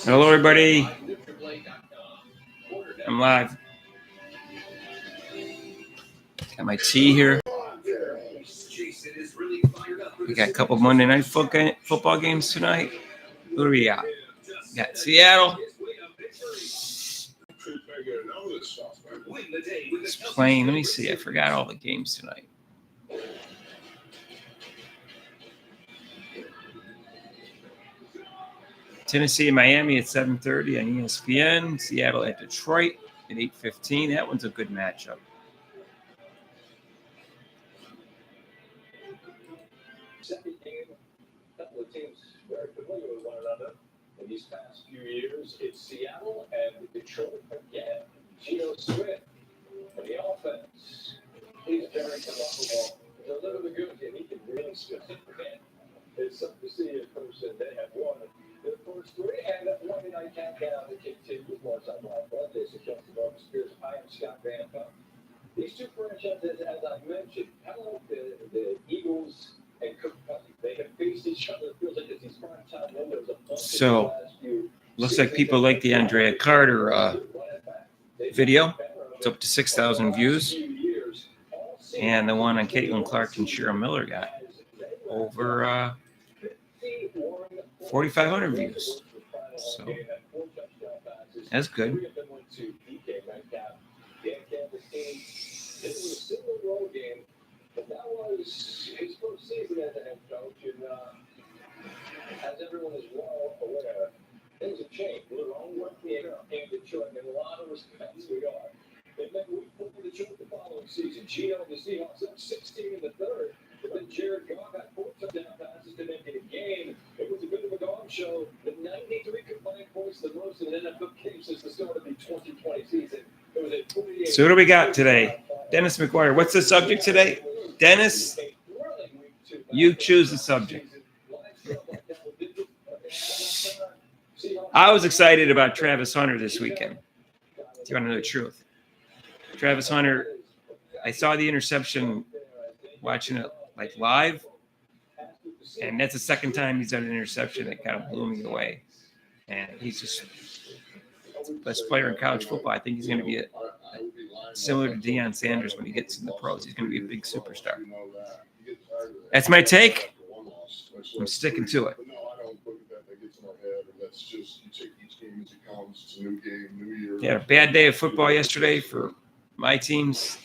Hello, everybody. I'm live. Got my tea here. We got a couple Monday night football games tonight. Who do we got? Got Seattle. It's playing. Let me see. I forgot all the games tonight. Tennessee and Miami at 7:30 on ESPN. Seattle at Detroit at 8:15. That one's a good matchup. Second game, a couple of teams very familiar with one another in these past few years. It's Seattle and Detroit again. Geno Smith and the offense. He's very comfortable. He's a little bit good, and he can really specific. It's something to see in person. They have won the first three, and that Monday night countdown that continues once on Monday. So Justin Spears, I am Scott Van Pelt. These two franchises, as I mentioned, kind of like the Eagles and Cook County, they have faced each other. It feels like it's these prime time windows. So, looks like people like the Andrea Carter video. It's up to 6,000 views. And the one on Caitlin Clark and Shira Miller got over 4,500 views. So, that's good. But that was his first season as a head coach, and as everyone is well aware, things have changed. We're the wrong way in Detroit, in a lot of respects we are. It meant we put the Detroit the following season. Geno and the Seahawks up 16 in the third, but then Jared Goff had 4 touchdown passes to make it a game. It was a bit of a dog show. The 93 combined points, the most in an NFL game since the start of the 2020 season. It was a 28. So, what do we got today? Dennis McGuire. What's the subject today? Dennis, you choose the subject. I was excited about Travis Hunter this weekend. Do you want to know the truth? Travis Hunter, I saw the interception watching it like live, and that's the second time he's done an interception that kind of blew me away. And he's just the best player in college football. I think he's going to be similar to Deion Sanders when he gets in the pros. He's going to be a big superstar. That's my take. I'm sticking to it. Yeah, a bad day of football yesterday for my teams.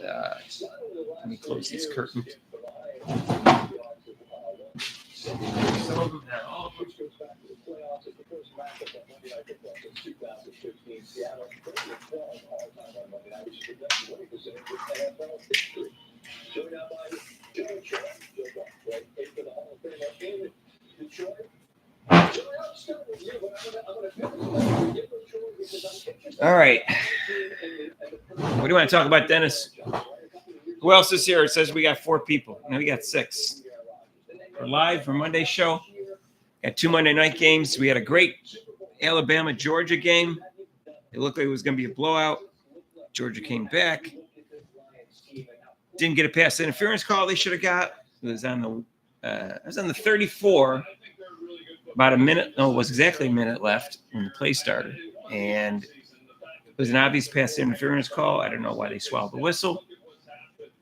Let me close these curtains. Some of them have all of them. All right. What do you want to talk about, Dennis? Who else is here? It says we got 4 people. No, we got 6. We're live for Monday's show. Got 2 Monday night games. We had a great Alabama-Georgia game. It looked like it was going to be a blowout. Georgia came back. Didn't get a pass interference call they should have got. It was on the 34. About a minute. No, it was exactly a minute left when the play started. And it was an obvious pass interference call. I don't know why they swallowed the whistle.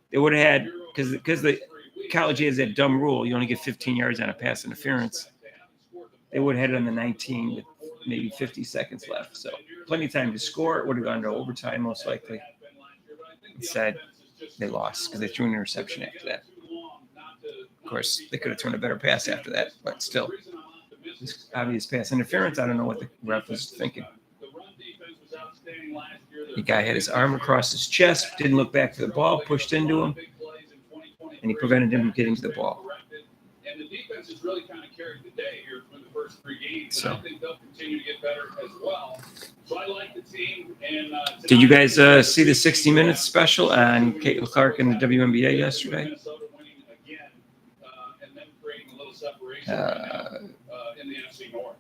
They would have had, because the college has that dumb rule, you only get 15 yards on a pass interference. They would have had it on the 19 with maybe 50 seconds left. So plenty of time to score. It would have gone to overtime most likely. Instead, they lost because they threw an interception after that. Of course, they could have thrown a better pass after that, but still. This obvious pass interference, I don't know what the ref was thinking. The guy had his arm across his chest, didn't look back for the ball, pushed into him, and he prevented him from getting to the ball. And the defense has really kind of carried the day here for the first 3 games, and I think they'll continue to get better as well. So I like the team. And did you guys see the 60 Minutes special on Caitlin Clark and the WNBA yesterday? Minnesota winning again, and then creating a little separation in the NFC North.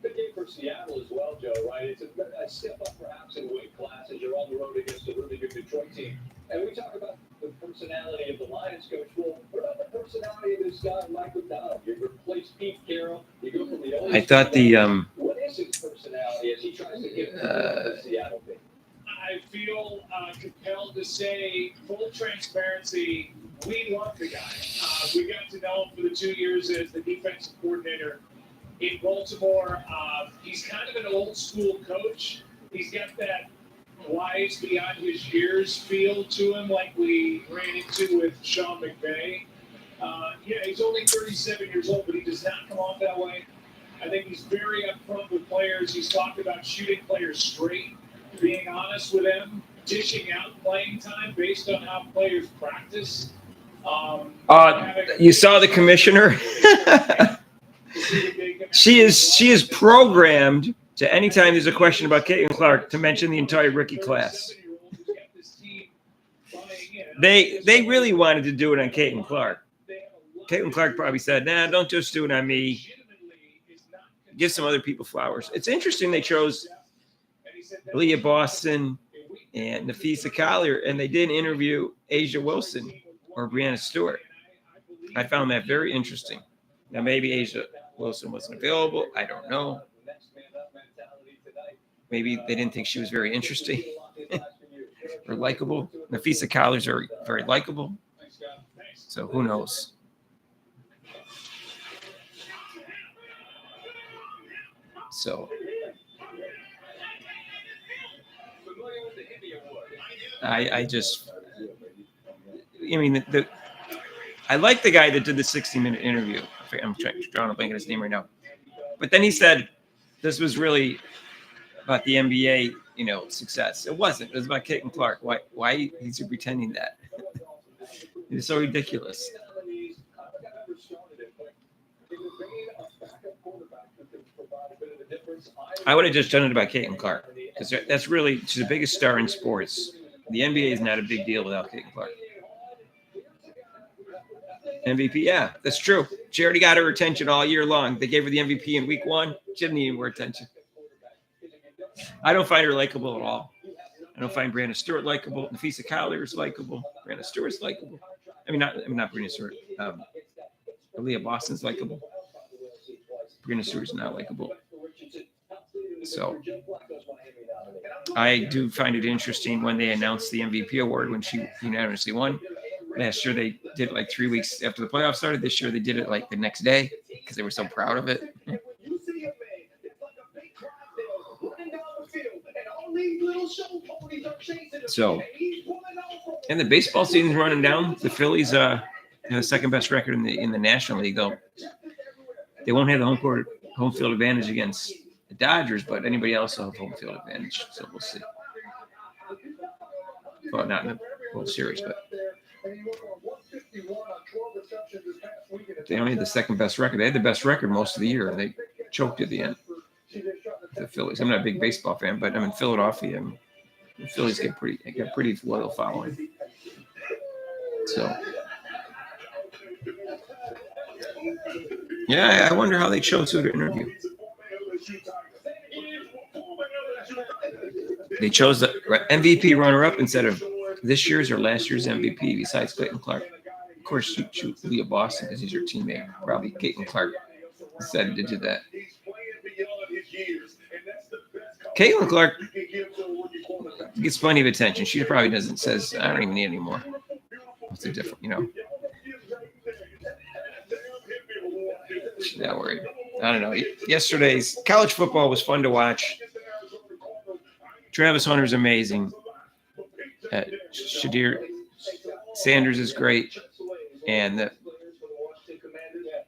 Good game for Seattle as well, Joe, right? It's a step up perhaps in weight class as you're on the road against a really good Detroit team. And we talk about the personality of the Lions coach. Well, what about the personality of this guy, Mike McDonald? You replace Pete Carroll. You go from the I thought the What is his personality as he tries to get the Seattle thing? I feel compelled to say, full transparency, we love the guy. We got to know him for the 2 years as the defensive coordinator in Baltimore. He's kind of an old school coach. He's got that wise beyond his years feel to him, like we ran into with Sean McVay. Yeah, he's only 37 years old, but he does not come off that way. I think he's very upfront with players. He's talked about shooting players straight, being honest with them, dishing out playing time based on how players practice. you saw the commissioner. She is programmed to anytime there's a question about Caitlin Clark to mention the entire rookie class. They really wanted to do it on Caitlin Clark. Caitlin Clark probably said, "Nah, don't just do it on me. Give some other people flowers." It's interesting they chose Leah Boston and Nafisa Collier, and they didn't interview Asia Wilson or Brianna Stewart. I found that very interesting. Now, maybe Asia Wilson wasn't available. I don't know. Maybe they didn't think she was very interesting or likable. Nafisa Collier's very, very likable. So who knows? So I mean, I like the guy that did the 60-minute interview. I'm drawing a blank on his name right now. But then he said this was really about the NBA, success. It wasn't. It was about Caitlin Clark. Why is he pretending that? It's so ridiculous. I would have just done it about Caitlin Clark because that's really, she's the biggest star in sports. The NBA is not a big deal without Caitlin Clark. MVP, yeah, that's true. She already got her attention all year long. They gave her the MVP in week 1. She didn't need more attention. I don't find her likable at all. I don't find Brianna Stewart likable. Nafisa Collier is likable. Brianna Stewart's likable. Not Brianna Stewart. Aaliyah Boston's likable. Brianna Stewart's not likable. So I do find it interesting when they announced the MVP award when she unanimously won. Last year they did it like 3 weeks after the playoffs started. This year they did it like the next day because they were so proud of it. So, and the baseball season's running down. The Phillies have the second best record in the National League, though. They won't have the home field advantage against the Dodgers, but anybody else will have home field advantage. So we'll see. Well, not in the World Series, but they only had the second best record. They had the best record most of the year, and they choked at the end. The Phillies. I'm not a big baseball fan, but I'm in Philadelphia, and the Phillies get pretty loyal following. So, yeah, I wonder how they chose who to interview. They chose the MVP runner-up instead of this year's or last year's MVP, besides Caitlin Clark. Of course, shoot Leah Boston because he's your teammate. Probably Caitlin Clark decided to do that. Caitlin Clark gets plenty of attention. She probably says, I don't even need any more. What's the difference, She's not worried. I don't know. Yesterday's college football was fun to watch. Travis Hunter's amazing. Shadir Sanders is great. And the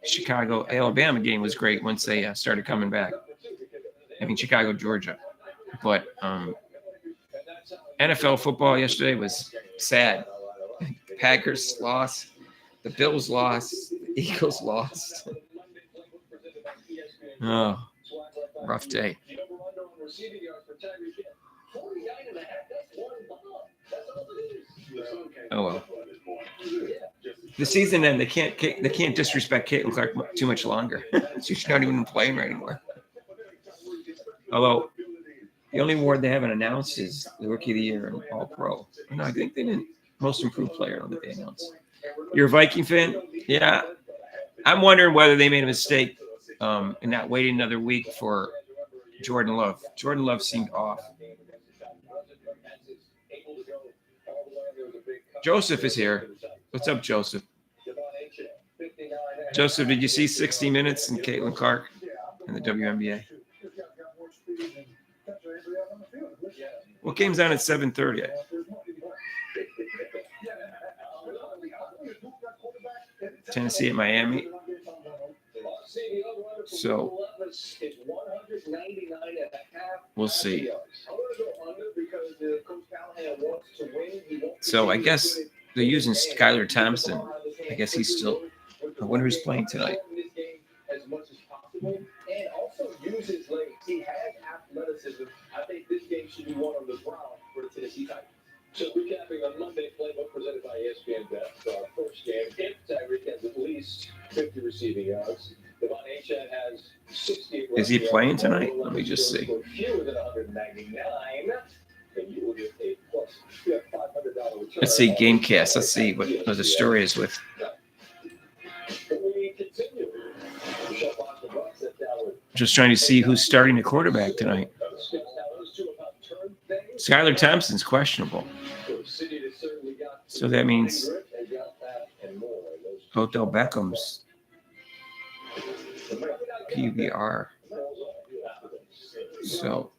Chicago-Alabama game was great once they started coming back. Chicago-Georgia. But NFL football yesterday was sad. Packers lost. The Bills lost. The Eagles lost. Oh, rough day. Oh well. The season end. They can't disrespect Caitlin Clark too much longer. She's not even playing right anymore. Although the only award they haven't announced is the Rookie of the Year and All Pro. No, I think they didn't. Most Improved Player that they announced. You're a Viking fan? Yeah. I'm wondering whether they made a mistake and not waiting another week for Jordan Love. Jordan Love seemed off. Joseph is here. What's up, Joseph? Joseph, did you see 60 Minutes and Caitlin Clark in the WNBA? What game's on at 7:30? Tennessee at Miami. So we'll see. So I guess they're using Skylar Thompson. I guess he's still. I wonder who's playing tonight. And also uses legs. He has athleticism. I think this game should be one on the ground for the Tennessee Titans. So recapping on Monday playbook presented by ESPN Bet. Our first game, if Tyreek has at least 50 receiving yards, Devon Achane has 60. Is he playing tonight? Let me just see. Fewer than 199, and you will get a plus $500 return. Let's see Gamecast. Let's see what the story is with. We continue. Just trying to see who's starting the quarterback tonight. Skylar Thompson's questionable. So that means Odell Beckham's PVR. So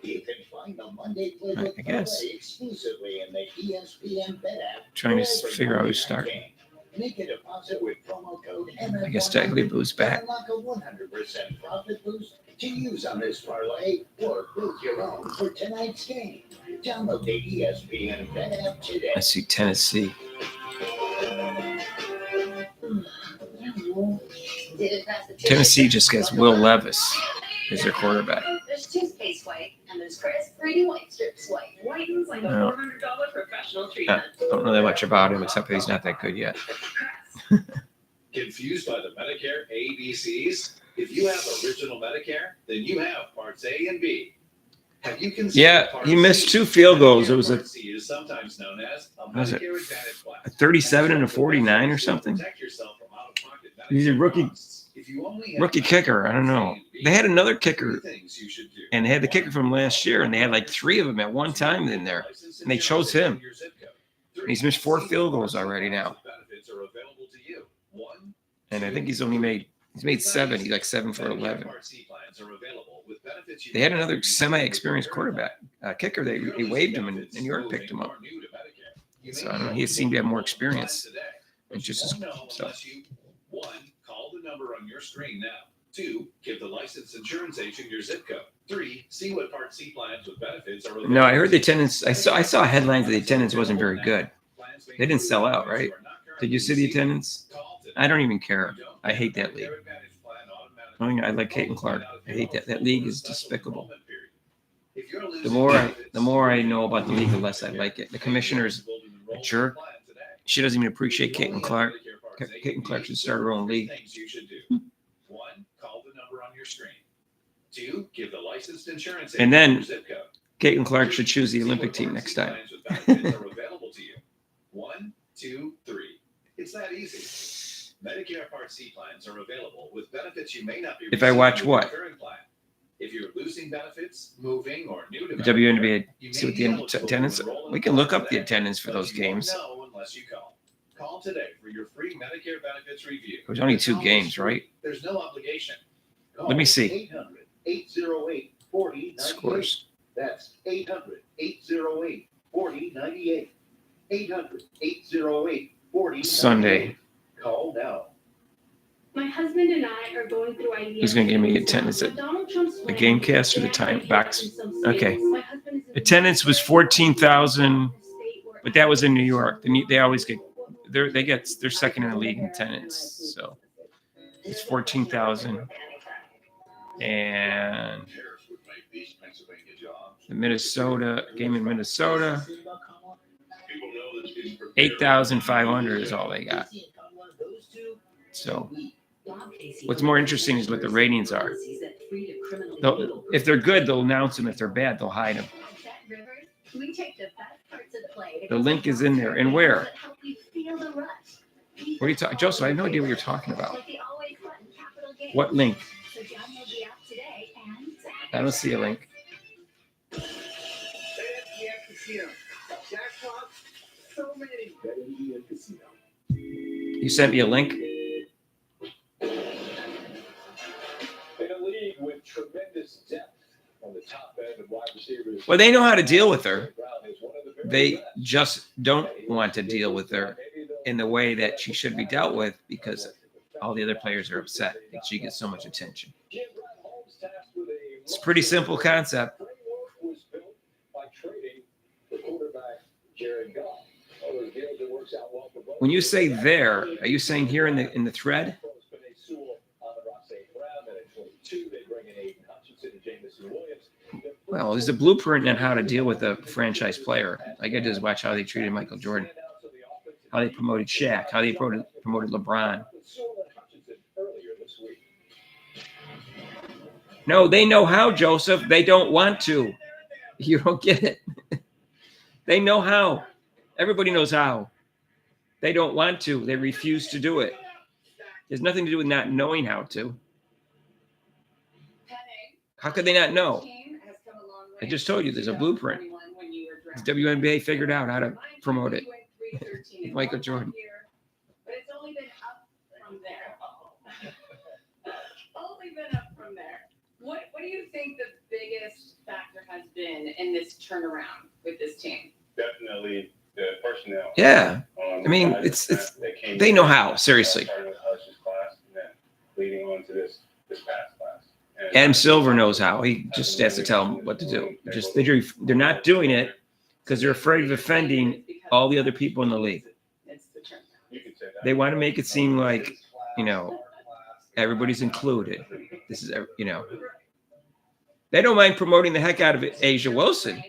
You can find the Monday I guess. exclusively in the ESPN Bet app. Trying to figure out who's starting. Make a deposit with promo code I guess technically Boo's back. Unlock a 100% profit boost to use on this parlay or build your own for tonight's game. Download the ESPN Bet app today. I see Tennessee. Tennessee just gets Will Levis as their quarterback. There's toothpaste white and there's crisp 3D white strips white. Whitens like a $400 professional treatment. I don't know that much about him except that he's not that good yet. Confused by the Medicare ABCs? If you have original Medicare, then you have Parts A and B. Have you considered Yeah, Part he missed C? 2 field goals. It was a Part C is sometimes known as a was it Medicare Advantage plan. 37 and a 49 or something. Protect yourself from out-of-pocket He's a Medicare rookie- costs. If you only have Rookie kicker. I don't know. They had another kicker, three things you should do. and they had the kicker from last year, and they had like 3 of them at one time in there. And they chose him. And he's missed 4 field goals already now. Benefits are available to you. One, And I think he's made 7. He's like 7 for 11. Part C plans are available with benefits you They had another semi-experienced quarterback kicker. They waived him, and New York picked him up. So I don't know. He seemed to have more experience. It's just so. One, call the number on your screen now. 2, give the licensed insurance agent your zip code. 3, see what Part C plans with benefits are available. No, I heard the attendance. I saw headlines that the attendance wasn't very good. They didn't sell out, right? Did you see the attendance? I don't even care. I hate that league. I like Caitlin Clark. I hate that. That league is despicable. The more I know about the league, the less I like it. The commissioner's a jerk. She doesn't even appreciate Caitlin Clark. Caitlin Clark should start her own league. One, call the number on your screen. 2, give the licensed insurance And agent then your zip code. Caitlin Clark should choose the Olympic team next time. Available to you. 1, 2, 3. It's that easy. Medicare Part C plans are available with benefits you may not be. If I watch receiving with what? your current plan. If you're losing benefits, moving, or new to The Medicare, WNBA, you see may what be the eligible to attendance. enroll in We can look up the today, attendance for but those you won't games. know unless you call. Call today for your free Medicare benefits review. It was only 2 games, right? There's no obligation. Let me see 800-808-4098. scores. That's 800-808-4098. 800-808-4098. Sunday. Call now. My husband and I are going through ideas. Who's gonna give me attendance at the Gamecast or the time box? Okay. Attendance was 14,000, but that was in New York. They always get they're second in the league in attendance. So it's 14,000. And the Minnesota game in Minnesota, 8,500 is all they got. So what's more interesting is what the ratings are. If they're good, they'll announce them. If they're bad, they'll hide them. The link is in there. And where? What are you talking, Joseph? I have no idea what you're talking about. What link? So download the app today and I don't see a link. BetMGM Casino. Jackpots, so many. BetMGM Casino. You sent me a link. In a league with tremendous depth on the top end of wide receivers. Well, they know how to deal with her. They just don't want to deal with her in the way that she should be dealt with because all the other players are upset that she gets so much attention. It's a pretty simple concept. Was built by trading the quarterback Jared Goff. All those deals that works out well for both. When you say there, are you saying here in the thread? Well, there's a blueprint on how to deal with a franchise player. All I got to do is watch how they treated Michael Jordan, how they promoted Shaq, how they promoted LeBron. No, they know how, Joseph. They don't want to. You don't get it. They know how. Everybody knows how. They don't want to. They refuse to do it. There's nothing to do with not knowing how to. How could they not know? I just told you there's a blueprint. The WNBA figured out how to promote it. Michael Jordan. But it's only been up from there. Only been up from there. What do you think the biggest factor has been in this turnaround with this team? Definitely the personnel. Yeah. I mean, it's they know how, seriously. Leading on to this past class. Adam Silver knows how. He just has to tell them what to do. They're not doing it because they're afraid of offending all the other people in the league. They want to make it seem like, everybody's included. This is, they don't mind promoting the heck out of it. Asia Wilson.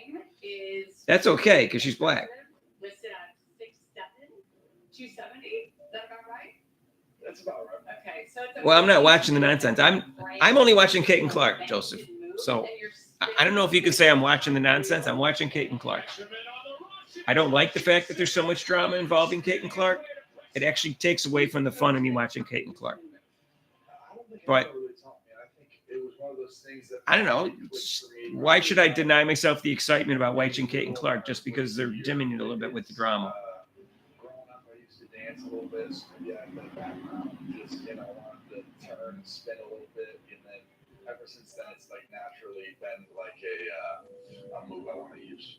That's okay because she's black. Listed at 6'7", 270. Is that about right? That's about right. Okay, so it's Well, I'm not watching the nonsense. I'm only watching Kate and Clark, Joseph. So I don't know if you can say I'm watching the nonsense. I'm watching Kate and Clark. I don't like the fact that there's so much drama involving Kate and Clark. It actually takes away from the fun of me watching Kate and Clark. But I don't know. Why should I deny myself the excitement about watching Kate and Clark just because they're dimming it a little bit with the drama? Growing up, I used to dance a little bit. So yeah, I've been background. Just, I wanted to turn and spin a little bit. And then ever since then, it's like naturally been like a move I want to use.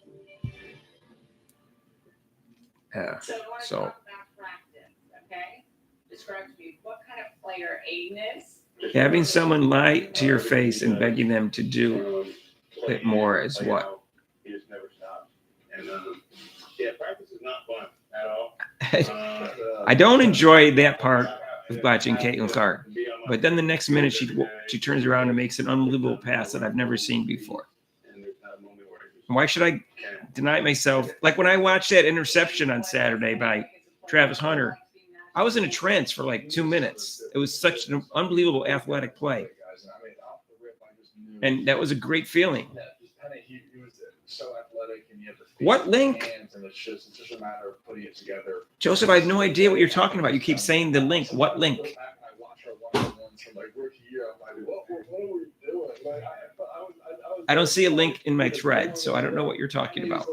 Yeah. So I want to So- talk about practice, okay? Describe to me what kind of player Aiden is. Having someone lie to your face and begging them to do it more is what? He just never stops. And practice is not fun at all. I don't enjoy that part of watching Caitlin Clark. But then the next minute she turns around and makes an unbelievable pass that I've never seen before. Why should I deny myself? Like when I watched that interception on Saturday by Travis Hunter, I was in a trance for like 2 minutes. It was such an unbelievable athletic play. And that was a great feeling. He was so athletic, and you have the What link? hands, and it's just a matter of putting it together. Joseph, I have no idea what you're talking about. You keep saying the link. What link? I go back and I watch our one-on-ones from like rookie year. I'm like, what are we doing? Like, I don't see a link in my thread, so I don't know what you're talking about.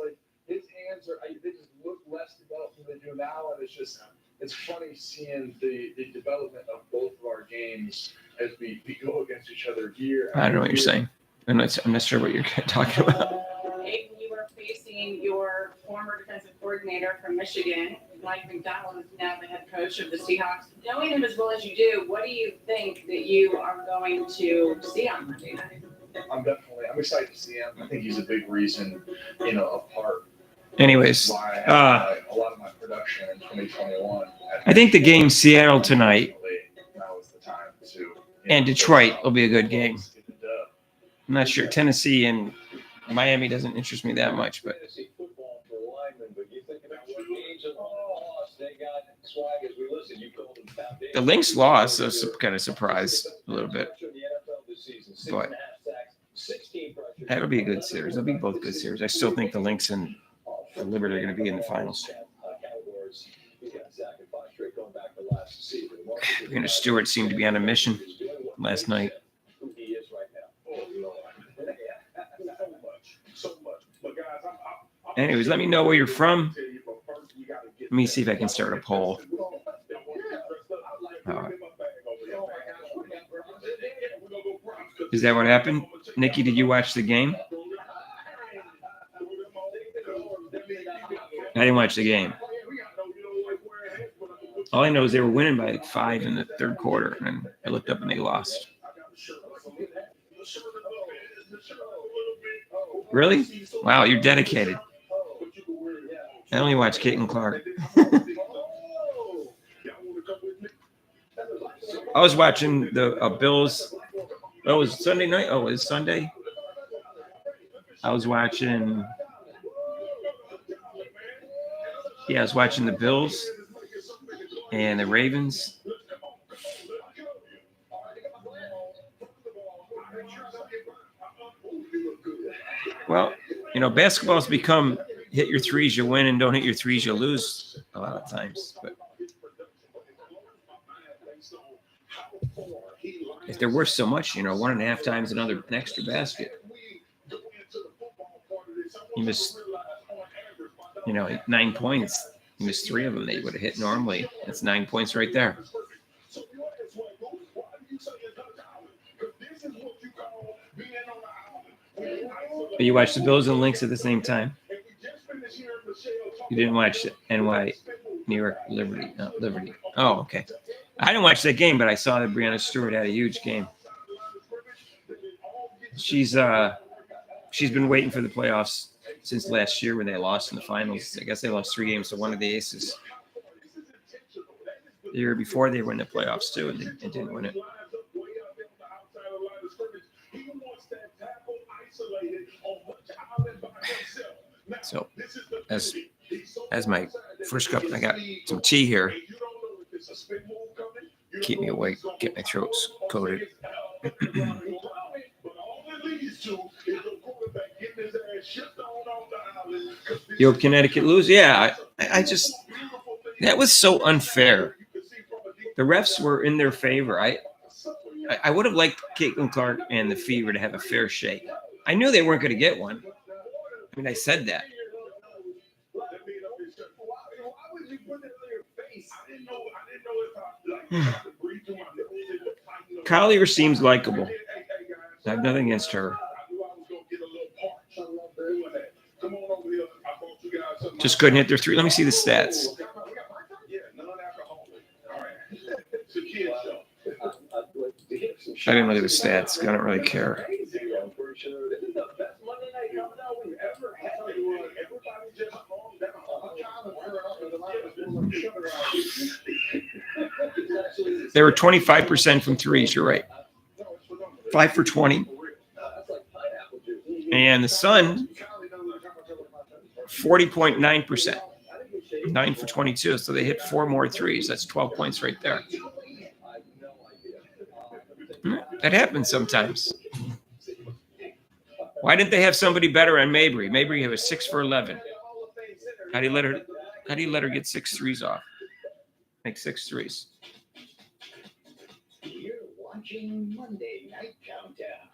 His hands they just look less developed than they do now, and it's funny seeing the development of both of our games as we go against each other year. I don't know what you're saying. I'm not sure what you're talking about. Aiden, you were facing your former defensive coordinator from Michigan, Mike McDonald, is now the head coach of the Seahawks. Knowing him as well as you do, what do you think that you are going to see on Monday night? I'm excited to see him. I think he's a big reason, a part. Anyways, Why I have a lot of my production in 2021. I think the game Seattle tonight Now is the time to. and Detroit will be a good game. I'm not sure. Tennessee and Miami doesn't interest me that much, but Fantasy football for linemen, but you think about what games have lost. They got swag as we listen. You called them foundation. the Lynx lost. I was kind of surprised a little bit. But that'll be a good series. They'll be both good series. I still think the Lynx and the Liberty are going to be in the finals. Stewart seemed to be on a mission. last night. Who he is right now. Oh, Lord. So much. But guys, Anyways, let me know where you're from. Let me see if I can start a poll. All right. Is that what happened? Nikki, did you watch the game? I didn't watch the game. All I know is they were winning by like 5 in the third quarter, and I looked up and they lost. Really? Wow, you're dedicated. I only watch Caitlin Clark. I was watching the Bills. Oh, it was Sunday night. Oh, it was Sunday. I was watching. Yeah, I was watching the Bills and the Ravens. Well, you know, basketball's become hit your threes, you win, and don't hit your threes, you lose a lot of times. But if they're worth so much, you know, 1.5 times an extra basket. You miss, you know, 9 points. You miss 3 of them that you would have hit normally. That's 9 points right there. But you watched the Bills and Lynx at the same time. You didn't watch New York Liberty. No, Liberty. Oh, okay. I didn't watch that game, but I saw that Breanna Stewart had a huge game. She's been waiting for the playoffs since last year when they lost in the finals. I guess they lost 3 games to one of the Aces. The year before they were in the playoffs too, and they didn't win it. So, as my first cup, I got some tea here. Keep me awake, get my throat coated. You hope Connecticut lose? Yeah, I just, that was so unfair. The refs were in their favor. I would have liked Caitlin Clark and the Fever to have a fair shake. I knew they weren't going to get one. I mean, I said that. Collier seems likable. I have nothing against her. Just couldn't hit their 3. Let me see the stats. I didn't look at the stats. I don't really care. They were 25% from threes. You're right. 5 for 20. And the Sun, 40.9%. 9 for 22. So they hit 4 more threes. That's 12 points right there. That happens sometimes. Why didn't they have somebody better on Mabry? Mabry was 6 for 11. How do you let her get 6 threes off? Make 6 threes. You're watching Monday Night Countdown.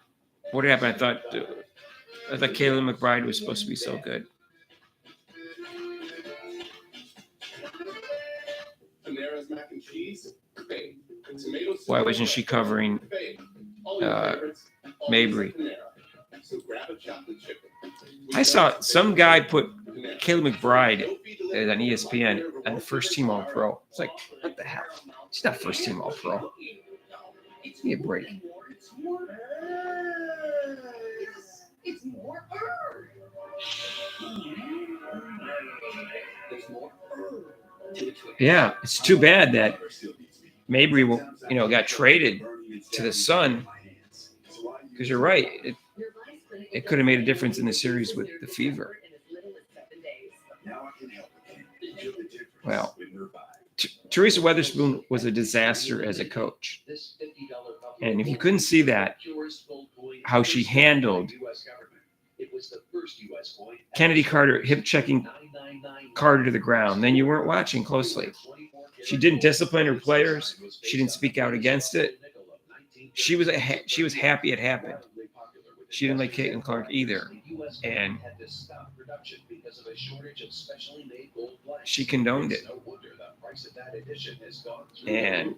What happened? I thought Kayla McBride was supposed to be so good. Panera's mac and cheese. Tomato soup. Why wasn't she covering Mabry? So grab a chocolate chip. I saw some guy put Kayla McBride on ESPN on the first team All Pro. It's like, what the hell? She's not first team All Pro. Give me a break. It's more Yeah, it's too bad that Mabry, got traded to the Sun. Because you're right, it could have made a difference in the series with the Fever. Well, Teresa Weatherspoon was a disaster as a coach. And if you couldn't see that, how she handled Kennedy Carter hip checking Carter to the ground, then you weren't watching closely. She didn't discipline her players. She didn't speak out against it. she was happy it happened. She didn't like Caitlin Clark either, and she condoned it. And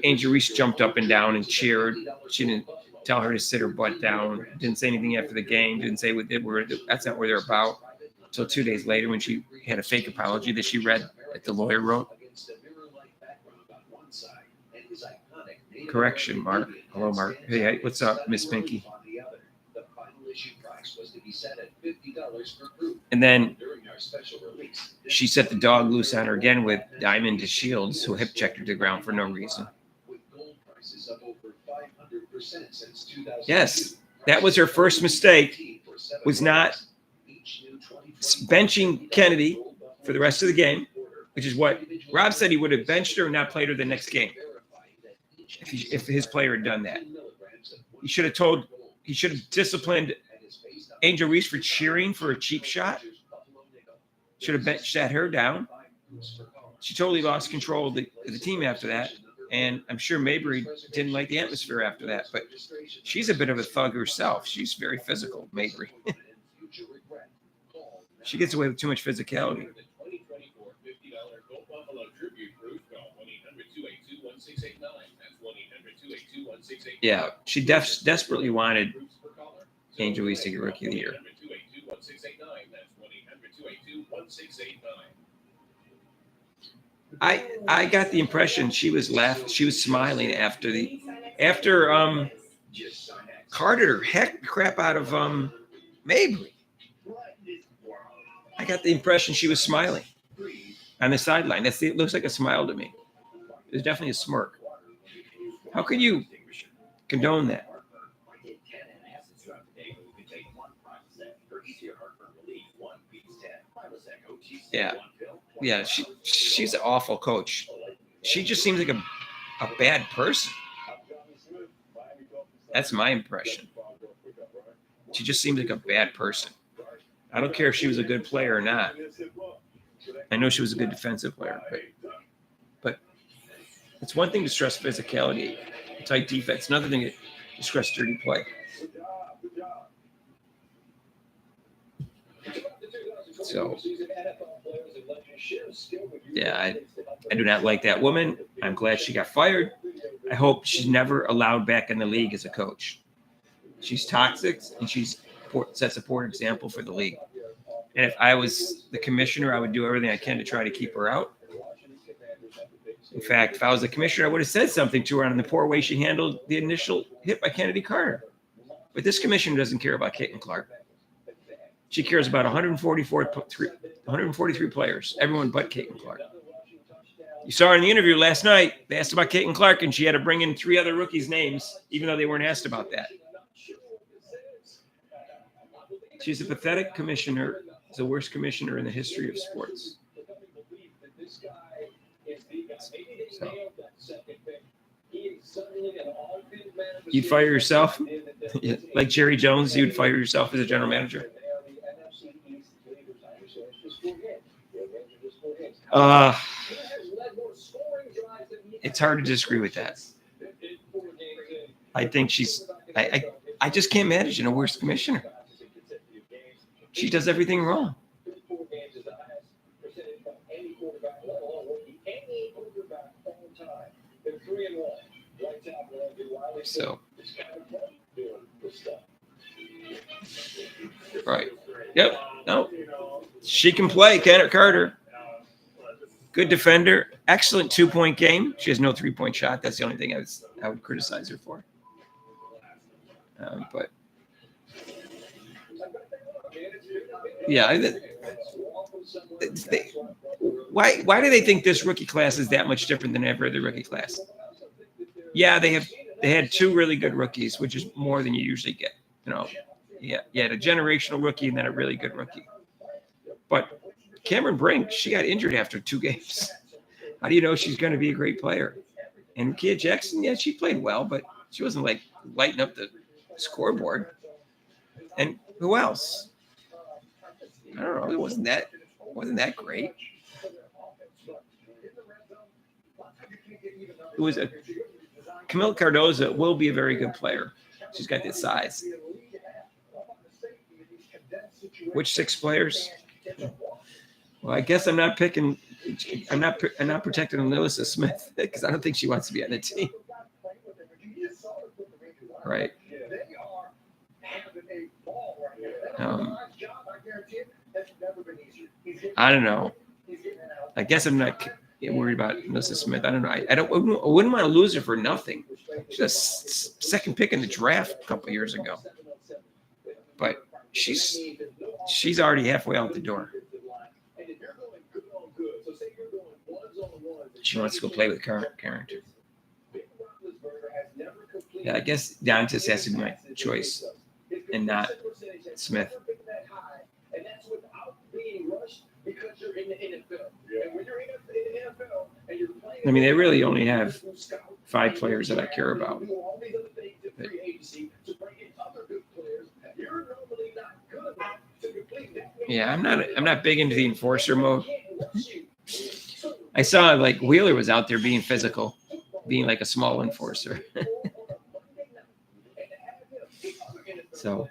Angel Reese jumped up and down and cheered. She didn't tell her to sit her butt down. Didn't say anything after the game. Didn't say what they were. That's not what they're about. Until 2 days later, when she had a fake apology that she read that the lawyer wrote. Correction, Mark. Hello, Mark. Hey, what's up, Miss Pinky? And then she set the dog loose on her again with Diamond to Shields, who hip checked her to the ground for no reason. Yes, that was her first mistake. Was not benching Kennedy for the rest of the game, which is what Rob said he would have benched her and not played her the next game if his player had done that. He should have disciplined Angel Reese for cheering for a cheap shot. Should have sat her down. She totally lost control of the team after that. And I'm sure Mabry didn't like the atmosphere after that. But she's a bit of a thug herself. She's very physical, Mabry. She gets away with too much physicality. Yeah, she desperately wanted Angel Reese to get Rookie of the Year. I got the impression she was smiling after Carter heck crap out of Mabry. I got the impression she was smiling on the sideline. It looks like a smile to me. There's definitely a smirk. How can you condone that? Yeah. She's an awful coach. She just seems like a bad person. That's my impression. She just seems like a bad person. I don't care if she was a good player or not. I know she was a good defensive player, but it's one thing to stress physicality, tight defense. Another thing to stress dirty play. So, yeah, I do not like that woman. I'm glad she got fired. I hope she's never allowed back in the league as a coach. She's toxic, and she sets a poor example for the league. And if I was the commissioner, I would do everything I can to try to keep her out. In fact, if I was the commissioner, I would have said something to her on the poor way she handled the initial hit by Kennedy Carter. But this commissioner doesn't care about Caitlin Clark. She cares about 143 players, everyone but Caitlin Clark. You saw her in the interview last night. They asked about Caitlin Clark, and she had to bring in 3 other rookies' names, even though they weren't asked about that. She's a pathetic commissioner. She's the worst commissioner in the history of sports. So. You'd fire yourself? Like Jerry Jones, you'd fire yourself as a general manager? It's hard to disagree with that. I think I just can't imagine a worse commissioner. She does everything wrong. So, right. Yep. No. She can play, Kenneth Carter. Good defender. Excellent 2-point game. She has no 3-point shot. That's the only thing I would criticize her for. But yeah, why do they think this rookie class is that much different than every other rookie class? Yeah, they had 2 really good rookies, which is more than you usually get. You had a generational rookie and then a really good rookie. But Cameron Brink, she got injured after 2 games. How do you know she's going to be a great player? And Kia Jackson, yeah, she played well, but she wasn't like lighting up the scoreboard. And who else? I don't know. It wasn't that great. It was a Camille Cardoza will be a very good player. She's got the size. Which 6 players? Well, I guess I'm not picking. I'm not protecting Alyssa Smith because I don't think she wants to be on the team. Right. I don't know. I guess I'm not worried about Alyssa Smith. I don't know. I wouldn't want to lose her for nothing. She's a second pick in the draft a couple of years ago, but she's already halfway out the door. She wants to go play with Carrington. Yeah, I guess Dantas has to be my choice and not Smith. I mean, they really only have 5 players that I care about. But yeah, I'm not big into the enforcer mode. I saw like Wheeler was out there being physical, being like a small enforcer. So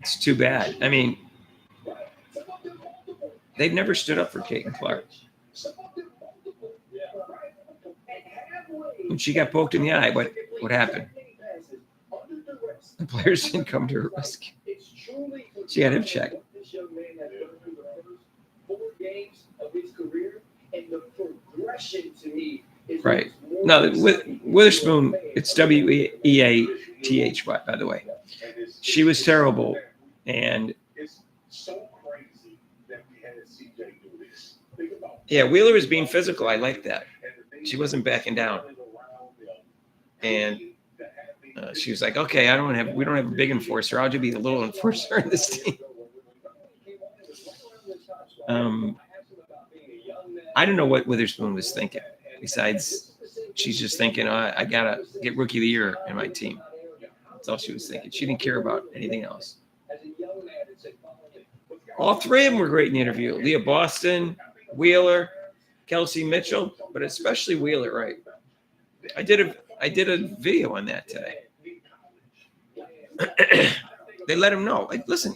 it's too bad. I mean, they've never stood up for Caitlin Clark. When she got poked in the eye, what happened? The players didn't come to her rescue. She had him checked. Right. No, Witherspoon, it's Weath, by the way. She was terrible. And yeah, Wheeler was being physical. I like that. She wasn't backing down. And she was like, okay, we don't have a big enforcer. I'll just be the little enforcer in this team. I don't know what Witherspoon was thinking. Besides, she's just thinking, I got to get Rookie of the Year in my team. That's all she was thinking. She didn't care about anything else. All 3 of them were great in the interview. Leah Boston, Wheeler, Kelsey Mitchell, but especially Wheeler, right? I did a video on that today. They let him know. Like, listen,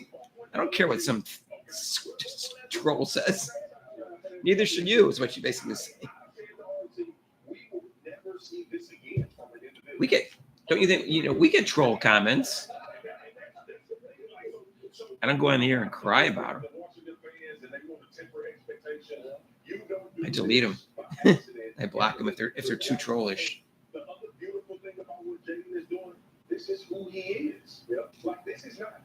I don't care what some troll says. Neither should you, is what she basically was saying. We get, don't you think, we get troll comments. I don't go on the air and cry about them. I delete them. I block them if they're too trollish. This is who he is. Like this is not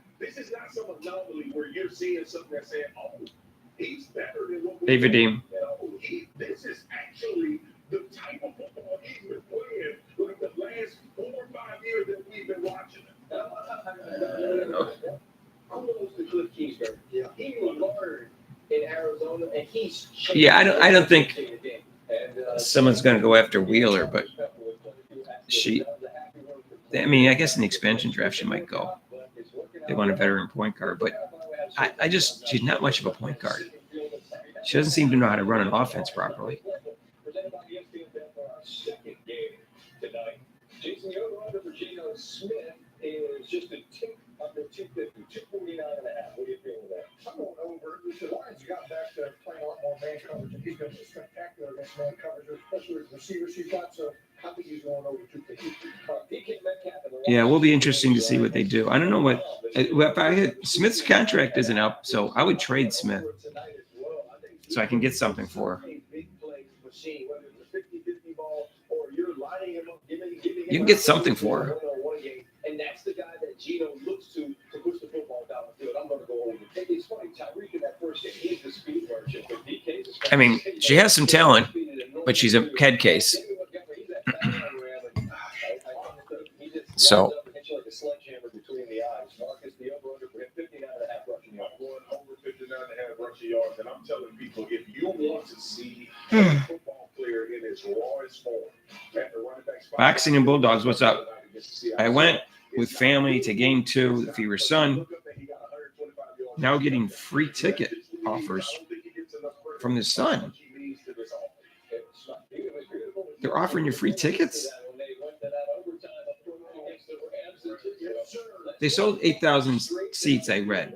some anomaly where you're seeing something that's saying, oh, he's better than what David Dean. This is actually the type of football he's been playing like the last 4 or 5 years that we've been watching him. Almost the Cliff Kingsbury. Yeah. He learned in Arizona, and he's I don't think someone's going to go after Wheeler, but I guess in the expansion draft she might go. They want a veteran point guard, but she's not much of a point guard. She doesn't seem to know how to run an offense properly. Jason, your over for Geno Smith is just a tick under 250, 249.5. What do you feel of that? I'm going over. The Lions got back to playing a lot more man coverage, and he's going to be spectacular against man coverage, especially with receivers he's got. So I think he's going over 250. Yeah, it will be interesting to see what they do. I don't know what if I had Smith's contract isn't up, so I would trade Smith so I can get something for her. You can get something for her. And that's the guy that Geno looks to push the football down the field. I'm going to go over. It's funny, Tyreek in that first game, he's the speed version, but DK's I mean, she has some talent, but she's a head case. So. And I'm telling people, if you want to see a football player in his rawest form, Boxing and Bulldogs, what's up? I went with family to game 2, the Fever Sun. Now getting free ticket offers from the Sun. They're offering you free tickets? They sold 8,000 seats, I read.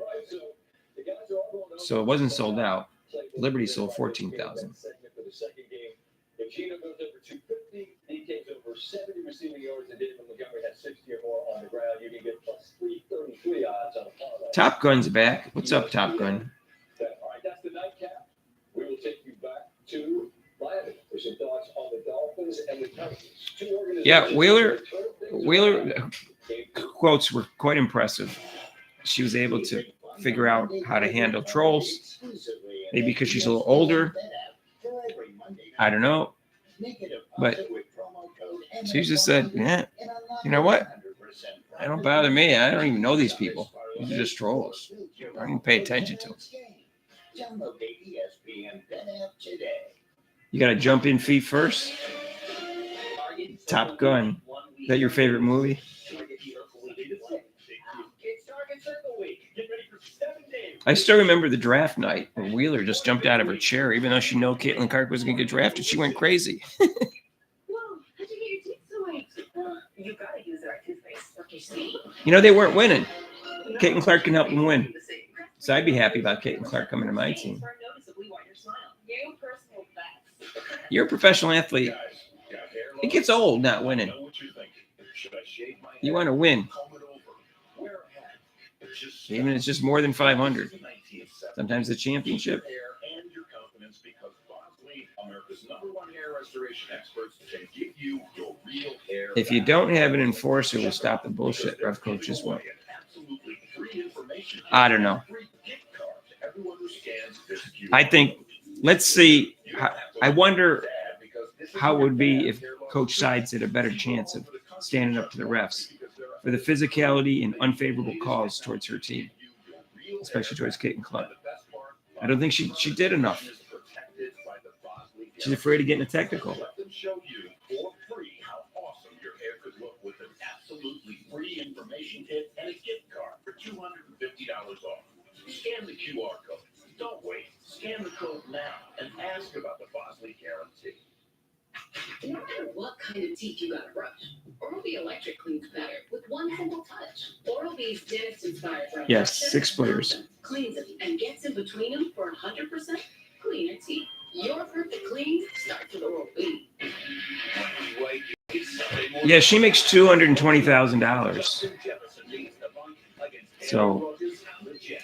So it wasn't sold out. Liberty sold 14,000. Gino goes over 250. DK's over 70 receiving yards, and David Montgomery has 60 or more on the ground. You can get plus 333 odds on a parlay. Top Gun's back. What's up, Top Gun? All right, that's the nightcap. We will take you back to Miami for some thoughts on the Dolphins and the Titans. Two organizations. Yeah, Wheeler quotes were quite impressive. She was able to figure out how to handle trolls. Maybe because she's a little older. I don't know. But she just said, yeah, you know what? They don't bother me. I don't even know these people. These are just trolls. I don't even pay attention to them. You got to jump in feet first. Top Gun. Is that your favorite movie? I still remember the draft night when Wheeler just jumped out of her chair, even though she knew Caitlin Clark was going to get drafted. She went crazy. Whoa, how'd you get your teeth so white? You gotta use our toothpaste. Okay, see? You know, they weren't winning. Caitlin Clark can help them win. So I'd be happy about Caitlin Clark coming to my team. You're a professional athlete. It gets old not winning. You want to win. Even if it's just more than 500. Sometimes the championship. If you don't have an enforcer who will stop the bullshit, rough coaches will. I don't know. I think, let's see. I wonder how it would be if Coach Sides had a better chance of standing up to the refs for the physicality and unfavorable calls towards her team, especially towards Caitlin Clark. I don't think she did enough. She's afraid of getting a technical. Scan the QR code. Don't wait. Scan the code now and ask about the Bosley guarantee. No matter what kind of teeth you gotta brush, Oral-B Electric cleans better with one simple touch. Oral-B's dentist-inspired brush. Yes, 6 players. Cleans them and gets in between them for 100% cleaner teeth. Your perfect clean starts with Oral-B. Yeah, she makes $220,000. So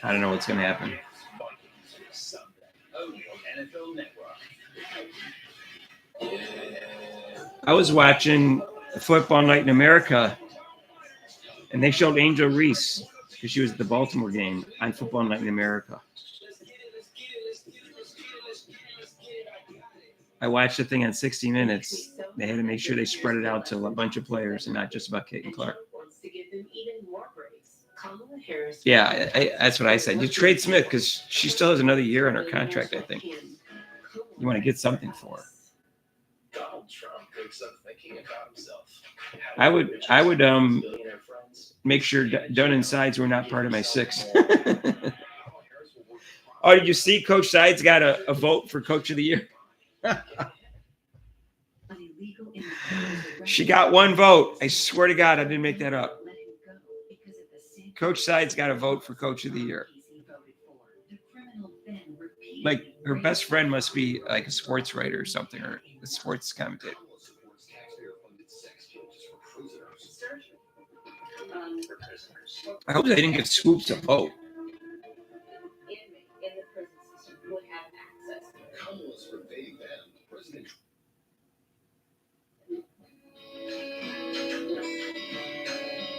I don't know what's going to happen. I was watching Football Night in America, and they showed Angel Reese because she was at the Baltimore game on Football Night in America. I watched the thing on 60 Minutes. They had to make sure they spread it out to a bunch of players and not just about Caitlin Clark. Yeah, that's what I said. You trade Smith because she still has another year on her contract, I think. You want to get something for her. Donald Trump wakes up thinking about himself. I would make sure Dunn and Sides were not part of my 6. Oh, did you see Coach Sides got a vote for Coach of the Year? She got 1 vote. I swear to God, I didn't make that up. Coach Sides got a vote for Coach of the Year. Like, her best friend must be like a sports writer or something, or a sports commentator. I hope they didn't get Scoops to vote.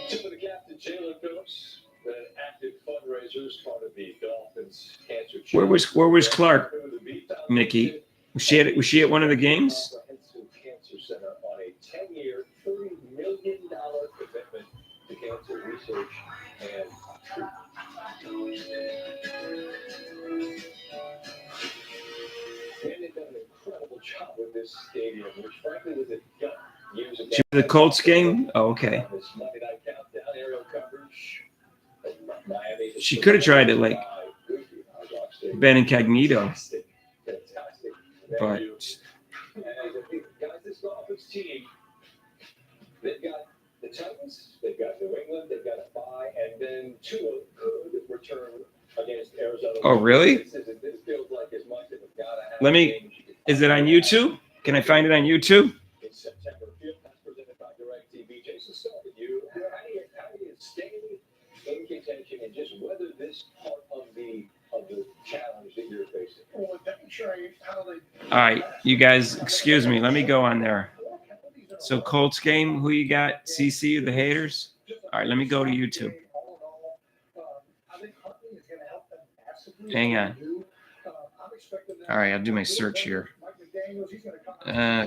Tip of the captain, Jalen Phillips, an active fundraisers part of the Dolphins cancer. Where was Clark, Nikki? Was she at one of the games? Cancer Center on a 10-year, $30 million commitment to cancer research and treatment. And they've done an incredible job with this stadium, which frankly was a gut years ago. She was at the Colts game? Oh, okay. This Monday night countdown, aerial coverage. Miami. She could have tried it like Ben Incognito. But They've got the Titans, they've got New England, they've got a bye, and then Tua could return against Arizona. Oh, really? This feels like as much as we've got to have. Let me. Is it on YouTube? Can I find it on YouTube? In September, Field Pass presented by DirecTV. Jason, start with you. How do you stay in contention and just weather this part of the challenge that you're facing? Well, demonstrate how they. All right, you guys, excuse me. Let me go on there. So Colts game, who you got? CC, the haters? All right, let me go to YouTube. Hang on. All right, I'll do my search here.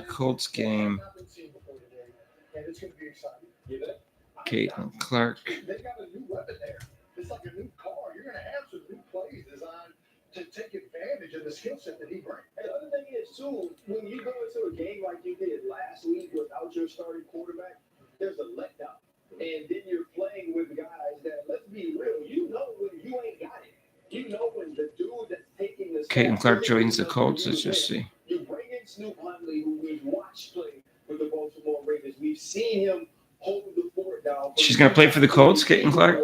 Colts game. Caitlin Clark. They got a new weapon there. It's like a new car. You're going to have some new plays designed to take advantage of the skill set that he brings. And the other thing is, too, when you go into a game like you did last week without your starting quarterback, there's a letdown. And then you're playing with guys that, let's be real, you know when you ain't got it. You know when the dude that's taking this. Caitlin Clark joins the Colts. Let's just see. You bring in Snoop Huntley, who we've watched play with the Baltimore Ravens. We've seen him hold the fort down. She's going to play for the Colts, Caitlin Clark?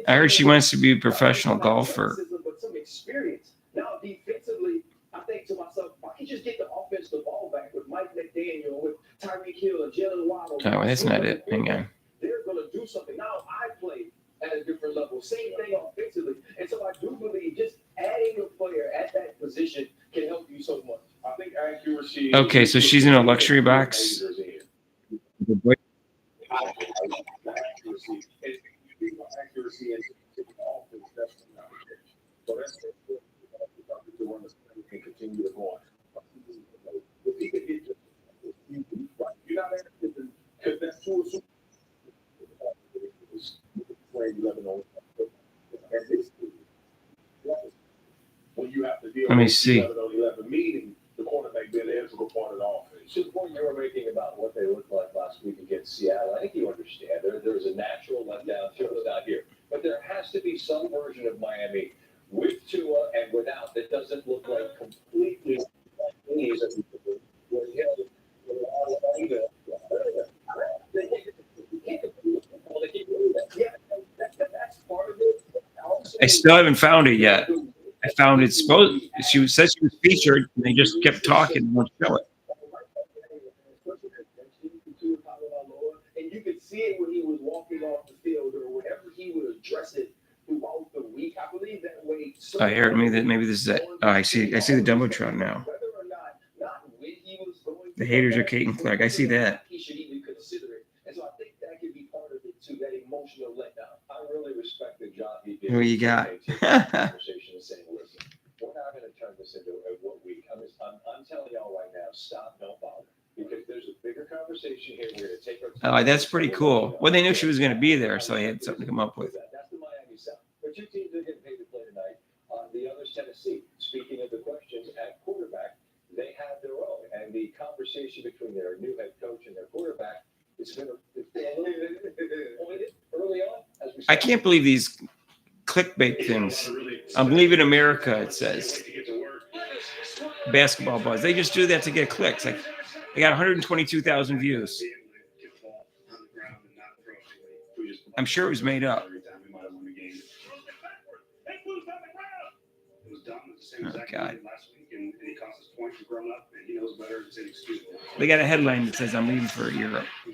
I heard she wants to be a professional golfer. But some experience. Now, defensively, I think to myself, I can just get the offense the ball back with Mike McDaniel, with Tyreek Hill, and Jalen Waddle. Oh, that's not it. Hang on. They're going to do something. Now, I play at a different level. Same thing offensively. And so I do believe just adding a player at that position can help you so much. I think accuracy. Okay, so she's in a luxury box. Accuracy and offense, that's so that's to run the and continue to go on. If he could get you're not asking because that's too soon. When you have to deal Let me with see. 11 meeting, the quarterback being the integral part of the offense. To the point you were making about what they looked like last week against Seattle, I think you understand. There's a natural letdown to us out here. But there has to be some version of Miami with Tua and without that doesn't look like completely easy. I still haven't found it yet. I found it supposed. She said she was featured, and they just kept talking and won't show it. And you could see it when he was walking off the field or whenever he would address it throughout the week. I believe that way. Oh, here, maybe this is it. Oh, I see the Jumbotron now. The haters are Caitlin Clark. I see that. He should even consider it. And so I think that could be part of it too, that emotional letdown. I really respect the job he did. Who you got? Conversation and saying, listen, we're not going to turn this into a what week. I'm telling y'all right now, stop, don't bother. Because there's a bigger conversation here. We're going to take our time. Oh, that's pretty cool. Well, they knew she was going to be there, so they had something to come up with. That's the Miami South. But two teams are getting paid to play tonight. The other's Tennessee. Speaking of the questions at quarterback, they have their own. And the conversation between their new head coach and their quarterback, it's been early on. As we I can't believe these clickbait things. I'm leaving America, it says. Basketball buzz. They just do that to get clicks. Like, they got 122,000 views. I'm sure it was made up. Oh, God. They got a headline that says, I'm leaving for Europe. I'll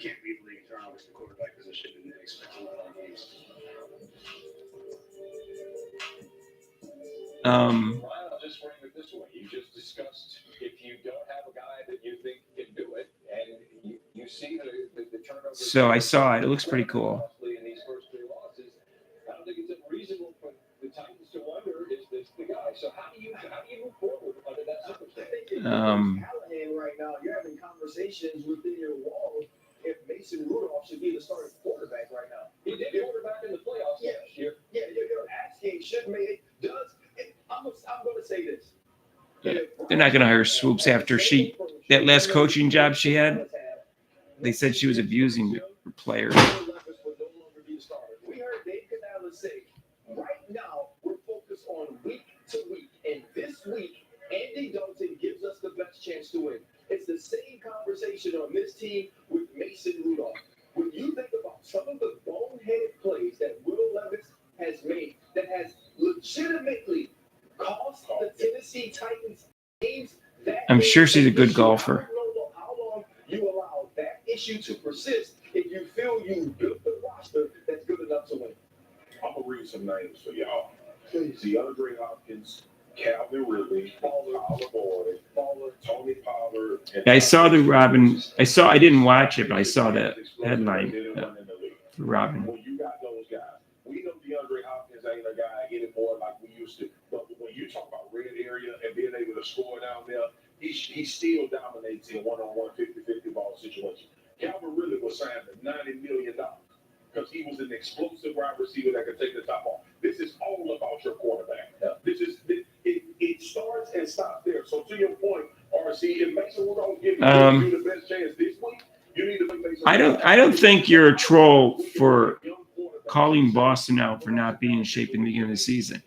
just frame it this way. You just discussed if you don't have a guy that you think can do it, and you see the turnover. So I saw it. It looks pretty cool. In these first three losses, I don't think it's unreasonable for the Titans to wonder, is this the guy? So how do you move forward under that circumstance? Callahan right now, you're having conversations within your walls if Mason Rudolph should be the starting quarterback right now. He did quarterback in the playoffs last year. Yeah, you're asking, should make it, does. I'm going to say this. They're not going to hire Swoops after that last coaching job she had. They said she was abusing players. We heard Dave Canales say, right now, we're focused on week to week. And this week, Andy Dalton gives us the best chance to win. It's the same conversation situation on this team with Mason Rudolph. When you think about some of the boneheaded plays that Will Levis has made that has legitimately cost the Tennessee Titans games, I'm sure she's a good golfer. I don't know how long you allow that issue to persist if you feel you built the roster that's good enough to win. I'm gonna read some names for y'all. DeAndre Hopkins, Calvin Ridley, Tyler Boyd, Tony Pollard. Yeah, I saw the Robin. I didn't watch it, but I saw that headline for Robin. When you got those guys, we know DeAndre Hopkins ain't a guy anymore like we used to. But when you talk about red area and being able to score down there, he still dominates in one-on-one 50-50 ball situation. Calvin Ridley was signed for $90 million because he was an explosive wide receiver that could take the top off. This is all about your quarterback. It starts and stops there. So to your point, RC, if Mason Rudolph gives you the best chance this week, you need to make Mason. I don't think you're a troll for calling Boston out for not being in shape in the beginning of the season.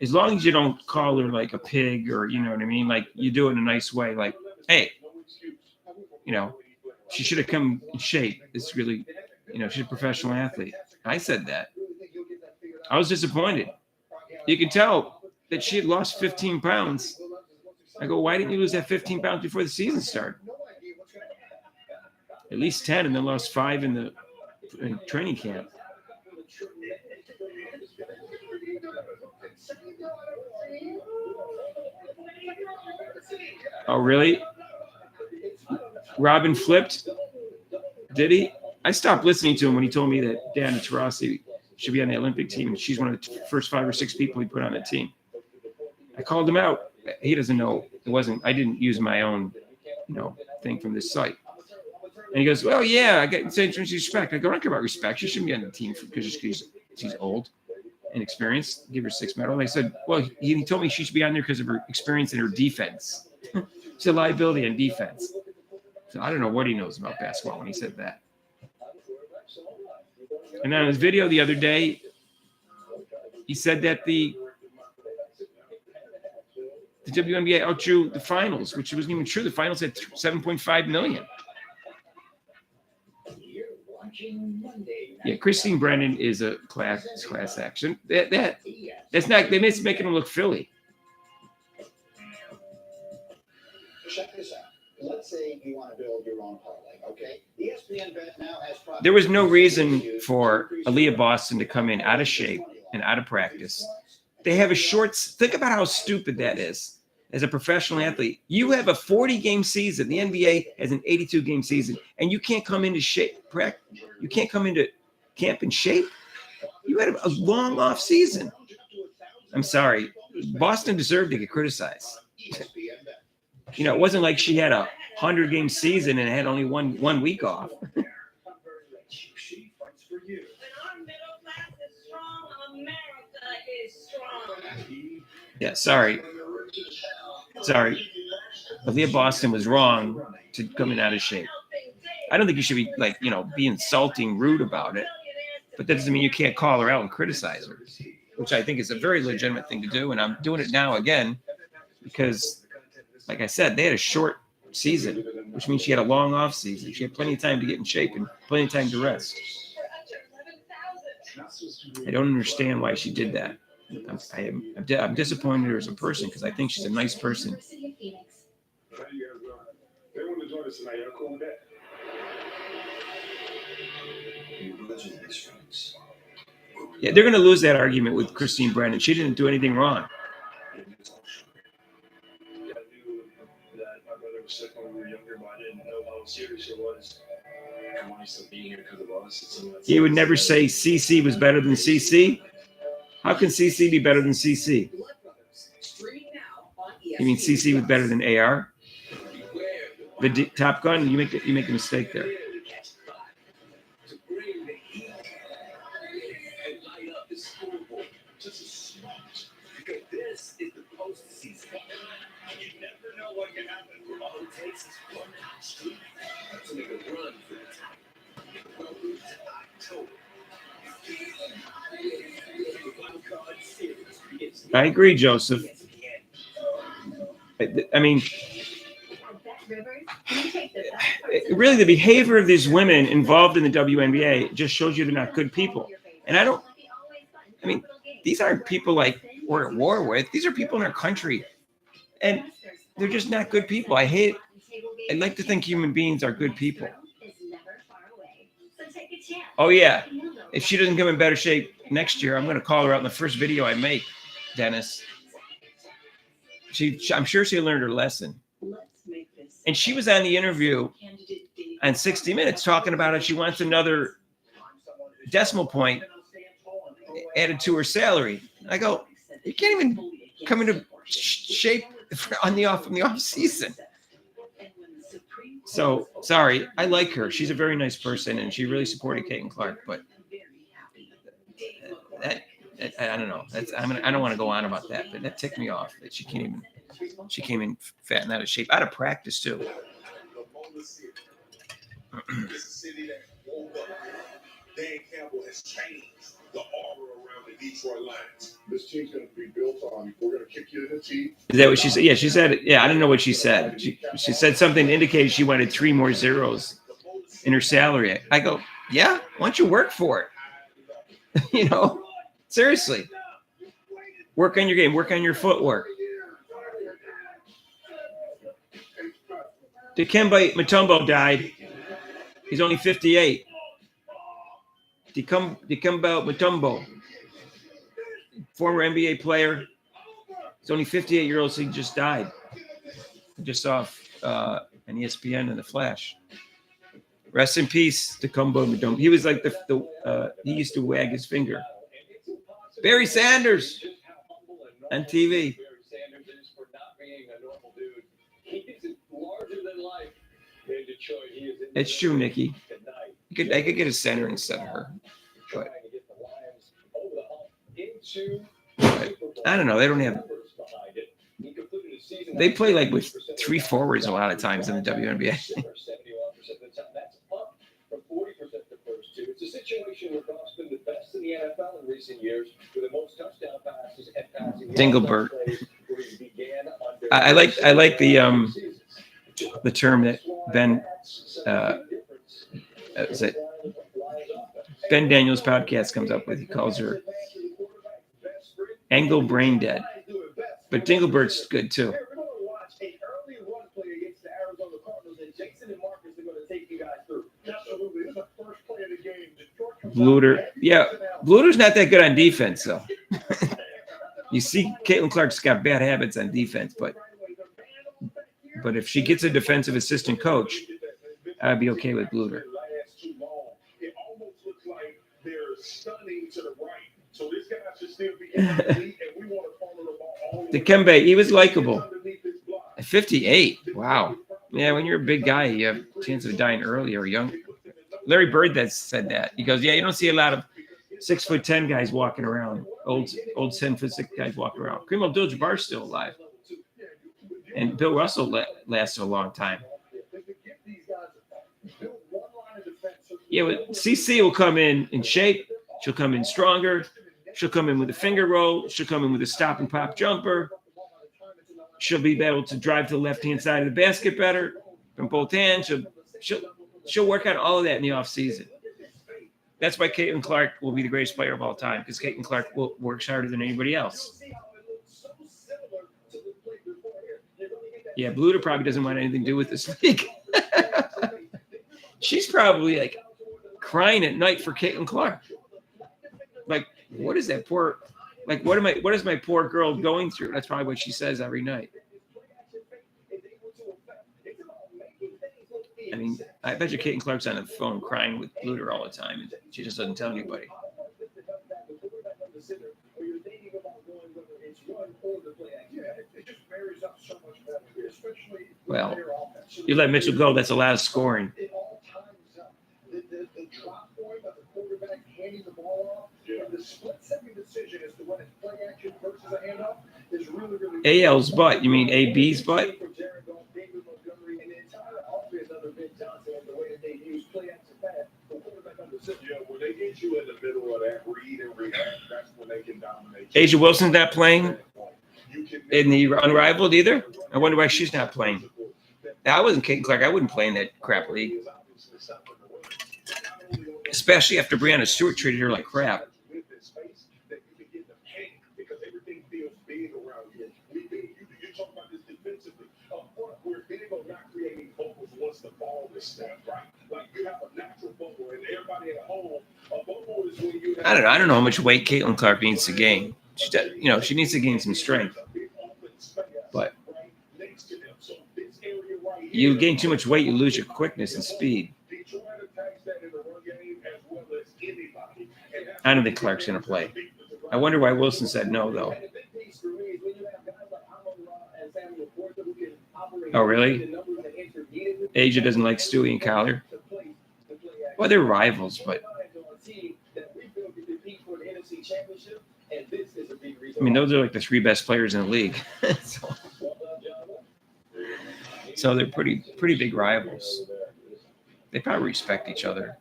As long as you don't call her like a pig or, you know what I mean? Like you do it in a nice way. Like, hey, you know, she should have come in shape. It's really, you know, she's a professional athlete. I said that. I was disappointed. You can tell that she had lost 15 pounds. I go, why didn't you lose that 15 pounds before the season started? At least 10, and then lost 5 in training camp. Oh, really? Robin flipped? Did he? I stopped listening to him when he told me that Diana Taurasi should be on the Olympic team, and she's one of the first 5 or 6 people he put on the team. I called him out. He doesn't know. I didn't use my own, thing from this site. And he goes, well, yeah, I get saying respect. I go, I don't care about respect. She shouldn't be on the team because she's old and experienced. Give her 6 medal. And I said, well, he told me she should be on there because of her experience in her defense. She's a liability on defense. So I don't know what he knows about basketball when he said that. And on his video the other day, he said that the WNBA outdrew the finals, which wasn't even true. The finals had 7.5 million. Yeah, Christine Brennan is a class action. That's not. They making him look Philly. Check this out. Let's say you want to build your own parlay, okay? ESPN Bet now has. There was no reason for Aaliyah Boston to come in out of shape and out of practice. They have a short. Think about how stupid that is. As a professional athlete, you have a 40-game season. The NBA has an 82-game season, and you can't come into shape. You can't come into camp in shape. You had a long off season. I'm sorry. Boston deserved to get criticized. It wasn't like she had a 100-game season and had only one week off. Yeah, sorry. Aaliyah Boston was wrong to coming out of shape. I don't think you should be be insulting, rude about it. But that doesn't mean you can't call her out and criticize her, which I think is a very legitimate thing to do. And I'm doing it now again because, like I said, they had a short season, which means she had a long off season. She had plenty of time to get in shape and plenty of time to rest. I don't understand why she did that. I'm disappointed in her as a person because I think she's a nice person. Yeah, they're going to lose that argument with Christine Brennan. She didn't do anything wrong. He would never say CC was better than CC. How can CC be better than CC? You mean CC was better than AR? The Top Gun, you make a mistake there. I agree, Joseph. I mean, really the behavior of these women involved in the WNBA just shows you they're not good people. And I mean, these aren't people like we're at war with. These are people in our country. And they're just not good people. I like to think human beings are good people. Oh, yeah. If she doesn't come in better shape next year, I'm going to call her out in the first video I make, Dennis. I'm sure she learned her lesson. And she was on the interview on 60 Minutes talking about how she wants another decimal point added to her salary. I go, you can't even come into shape from the off season. So sorry, I like her. She's a very nice person, and she really supported Caitlin Clark. But I don't know. I don't want to go on about that. But that ticked me off that she came in fat and out of shape, out of practice too. Dan Campbell has changed the aura around the Detroit Lions. This team's going to be built on, we're going to kick you in the teeth. Is that what she said? Yeah, she said, yeah, I don't know what she said. She said something that indicated she wanted 3 more zeros in her salary. I go, yeah, why don't you work for it? Seriously. Work on your game, work on your footwork. Dikembe Mutombo died. He's only 58. Dikembe Mutombo, former NBA player. He's only 58-year-old, so he just died. I just saw on ESPN in the Flash. Rest in peace, Dikembe Mutombo. He was like he used to wag his finger. Barry Sanders on TV. It's true, Nikki. I could get a center instead of her. But I don't know. They don't have. They play like with 3 forwards a lot of times in the WNBA. It's a situation where Goff's been the best in the NFL in recent years with the most touchdown passes and passing. Dinglebert. I like the term that Ben Ben Daniels podcast comes up with. He calls her angle brain dead. But Dinglebert's good too. Bluter. Yeah, Bluter's not that good on defense, though. You see, Caitlin Clark's got bad habits on defense, but if she gets a defensive assistant coach, I'd be okay with Bluter. Dikembe, he was likable. At 58, wow. Yeah, when you're a big guy, you have a chance of dying early or young. Larry Bird that said that. He goes, yeah, you don't see a lot of 6'10" guys walking around, old 10'6" guys walking around. Kareem Abdul-Jabbar's still alive, and Bill Russell lasted a long time. Yeah, but CC will come in shape. She'll come in stronger. She'll come in with a finger roll. She'll come in with a stop and pop jumper. She'll be able to drive to the left-hand side of the basket better from both hands. She'll work on all of that in the offseason. That's why Caitlin Clark will be the greatest player of all time, because Caitlin Clark works harder than anybody else. Yeah, Bluter probably doesn't want anything to do with this league. She's probably like crying at night for Caitlin Clark. Like, what is that poor? Like, what is my poor girl going through? That's probably what she says every night. I mean, I bet you Caitlin Clark's on the phone crying with Bluter all the time, and she just doesn't tell anybody. Well, you let Mitchell go, that's a lot of scoring. AL's butt. You mean AB's butt? Asia Wilson's not playing in the Unrivaled either. I wonder why she's not playing. I wasn't Caitlin Clark. I wouldn't play in that crap league, especially after Brianna Stewart treated her like crap. Because everything feels big around you. You talk about this defensively. We're big on not creating bubbles once the ball is snapped, right? Like you have a natural bubble, and everybody at home, a bubble is when you. I don't know. I don't know how much weight Caitlin Clark needs to gain. She does, she needs to gain some strength. But you gain too much weight, you lose your quickness and speed. I don't think Clark's going to play. I wonder why Wilson said no, though. Oh, really? Asia doesn't like Stewie and Collar. Well, they're rivals, but I mean, those are like the three best players in the league. So they're pretty big rivals. They probably respect each other.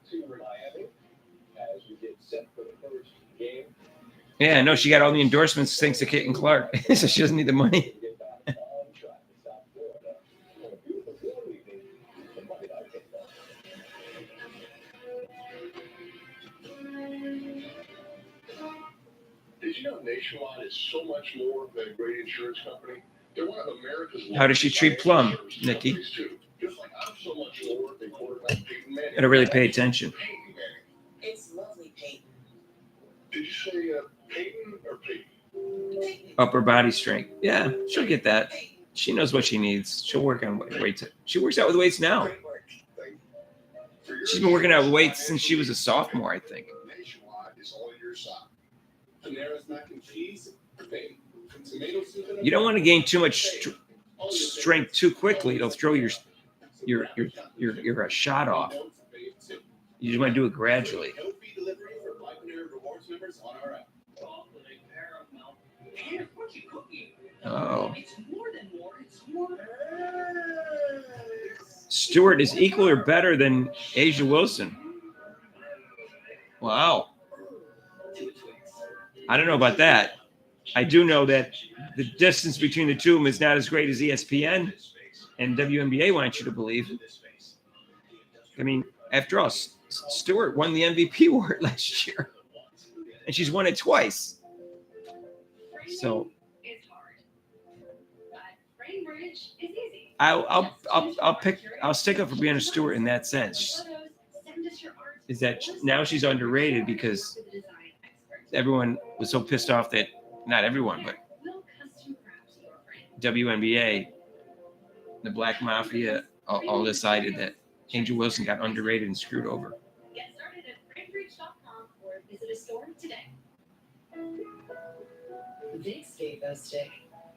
Yeah, no, she got all the endorsements thanks to Caitlin Clark, so she doesn't need the money. Did you know Nationwide is so much more than a great insurance company? They're one of America's. How does she treat Plum, Nikki? Just like I'm so much more than quarterback Peyton Manning. Gotta really pay attention. It's lovely, Peyton. Did you say Peyton or Peyton? Upper body strength. Yeah, she'll get that. She knows what she needs. She'll work on weights. She works out with weights now. She's been working out with weights since she was a sophomore, I think. Nationwide is all in your side. Panera's mac and cheese, Peyton. Tomato soup. You don't want to gain too much strength too quickly. It'll throw your shot off. You just want to do it gradually. No fee delivery for My Panera Rewards members on our app. Oh. It's more than more. It's more. Stewart is equal or better than Asia Wilson. Wow. I don't know about that. I do know that the distance between the two of them is not as great as ESPN and WNBA wants you to believe. I mean, after all, Stewart won the MVP award last year, and she's won it twice. So I'll stick up for Brianna Stewart in that sense. Is that now she's underrated because everyone was so pissed off that, not everyone, but WNBA, the Black Mafia, all decided that Angel Wilson got underrated and screwed over. Get started at frankreach.com or visit a store today. Vicks Vapor Stick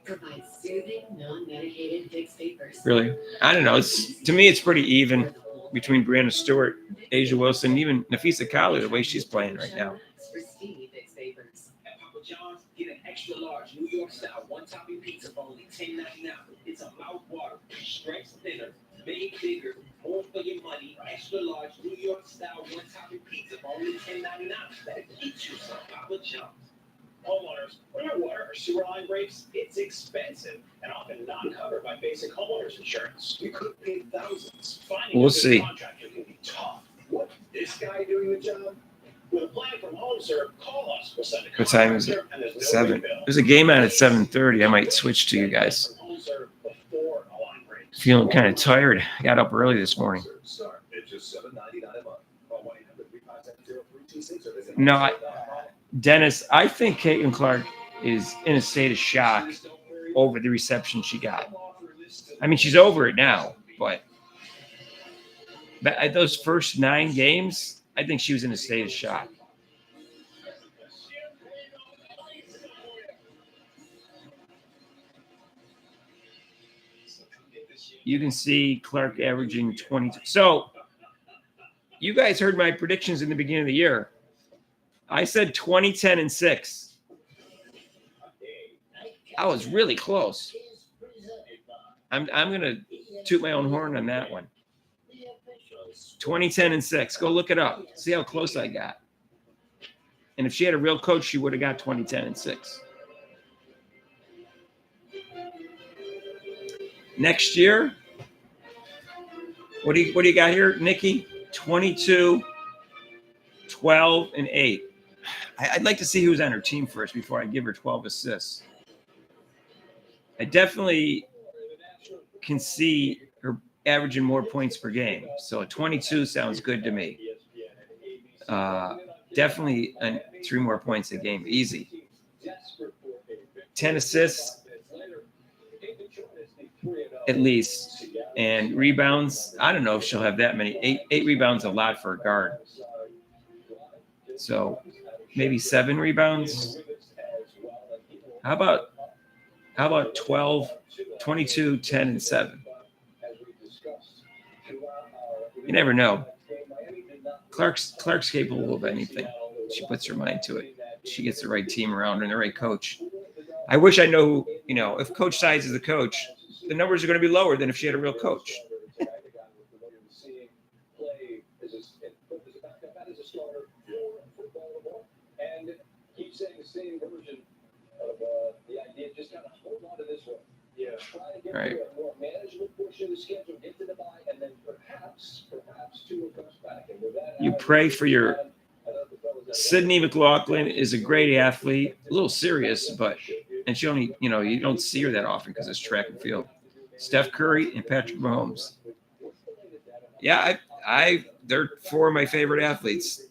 provides soothing, non-medicated Vicks vapors. Really? I don't know. To me, it's pretty even between Brianna Stewart, Asia Wilson, even Nafisa Collier, the way she's playing right now. Vicks vapors. At Papa John's, get an extra large New York style one topping pizza for only $10.99. It's a mouthwater, strength thinner, made bigger, more for your money. Extra large New York style one topping pizza for only $10.99. Better get you some Papa John's. Homeowners, when your water or sewer line breaks, it's expensive and often not covered by basic homeowners insurance. You could pay thousands. Finding We'll a good see. contractor can be tough. What, this guy doing the job? With a plan from home, sir, call us. We'll send a What time is it? contractor, and there's no 7. rebill. There's a game on at 7:30. I might switch to you guys. From home, sir, before a line breaks. Feeling kind of tired. Got up early this morning. Start at just $7.99 a month. Call 1-800-357-0326 or visit No, Dennis, I think Caitlin Clark is in a state of shock over the reception she got. I mean, she's over it now, but at those first 9 games, I think she was in a state of shock. You can see Clark averaging 20. So you guys heard my predictions in the beginning of the year. I said 20, 10, and 6. I was really close. I'm going to toot my own horn on that one. 20, 10, and 6. Go look it up. See how close I got. And if she had a real coach, she would have got 20, 10, and 6. Next year, What do you got here, Nikki? 22, 12, and 8. I'd like to see who's on her team first before I give her 12 assists. I definitely can see her averaging more points per game. So a 22 sounds good to me. Definitely 3 more points a game, easy. 10 assists at least, and rebounds. I don't know if she'll have that many. Eight rebounds a lot for a guard. So maybe 7 rebounds. How about 12, 22, 10, and 7? You never know. Clark's capable of anything. She puts her mind to it. She gets the right team around her and the right coach. I wish I know who, if Coach Sides is the coach, the numbers are going to be lower than if she had a real coach. And keep saying the same version of the idea. Just kind of hold on to this one. Yeah. Try to get Right. to a more manageable portion of the schedule, get to the bye, and then perhaps Tua comes back. And with that, You pray for your Sydney McLaughlin is a great athlete, a little serious, and she only, you don't see her that often because it's track and field. Steph Curry and Patrick Mahomes. Yeah, they're 4 of my favorite athletes.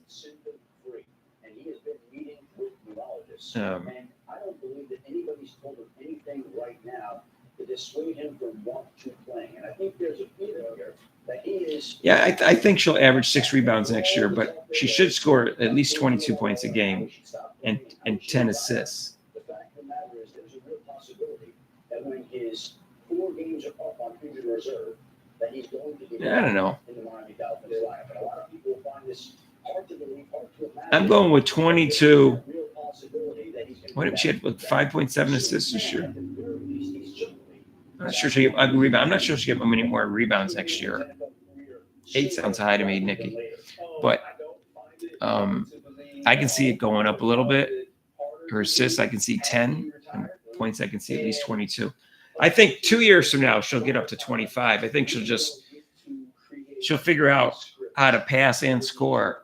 And I don't believe that anybody's told him anything right now to dissuade him from wanting to play. And I think there's a feeling here that he is. Yeah, I think she'll average 6 rebounds next year, but she should score at least 22 points a game and 10 assists. The fact of the matter is, there's a real possibility that when his 4 games are up on injured reserve, that he's going to be. I don't know. In the Miami Dolphins lineup. And a lot of people find this hard to believe, hard to imagine. I'm going with 22. What if she had 5.7 assists this year? I'm not sure she'll get rebound. I'm not sure she'll get many more rebounds next year. 8 sounds high to me, Nikki. But I can see it going up a little bit. Her assists, I can see 10. And points, I can see at least 22. I think 2 years from now, she'll get up to 25. I think she'll figure out how to pass and score.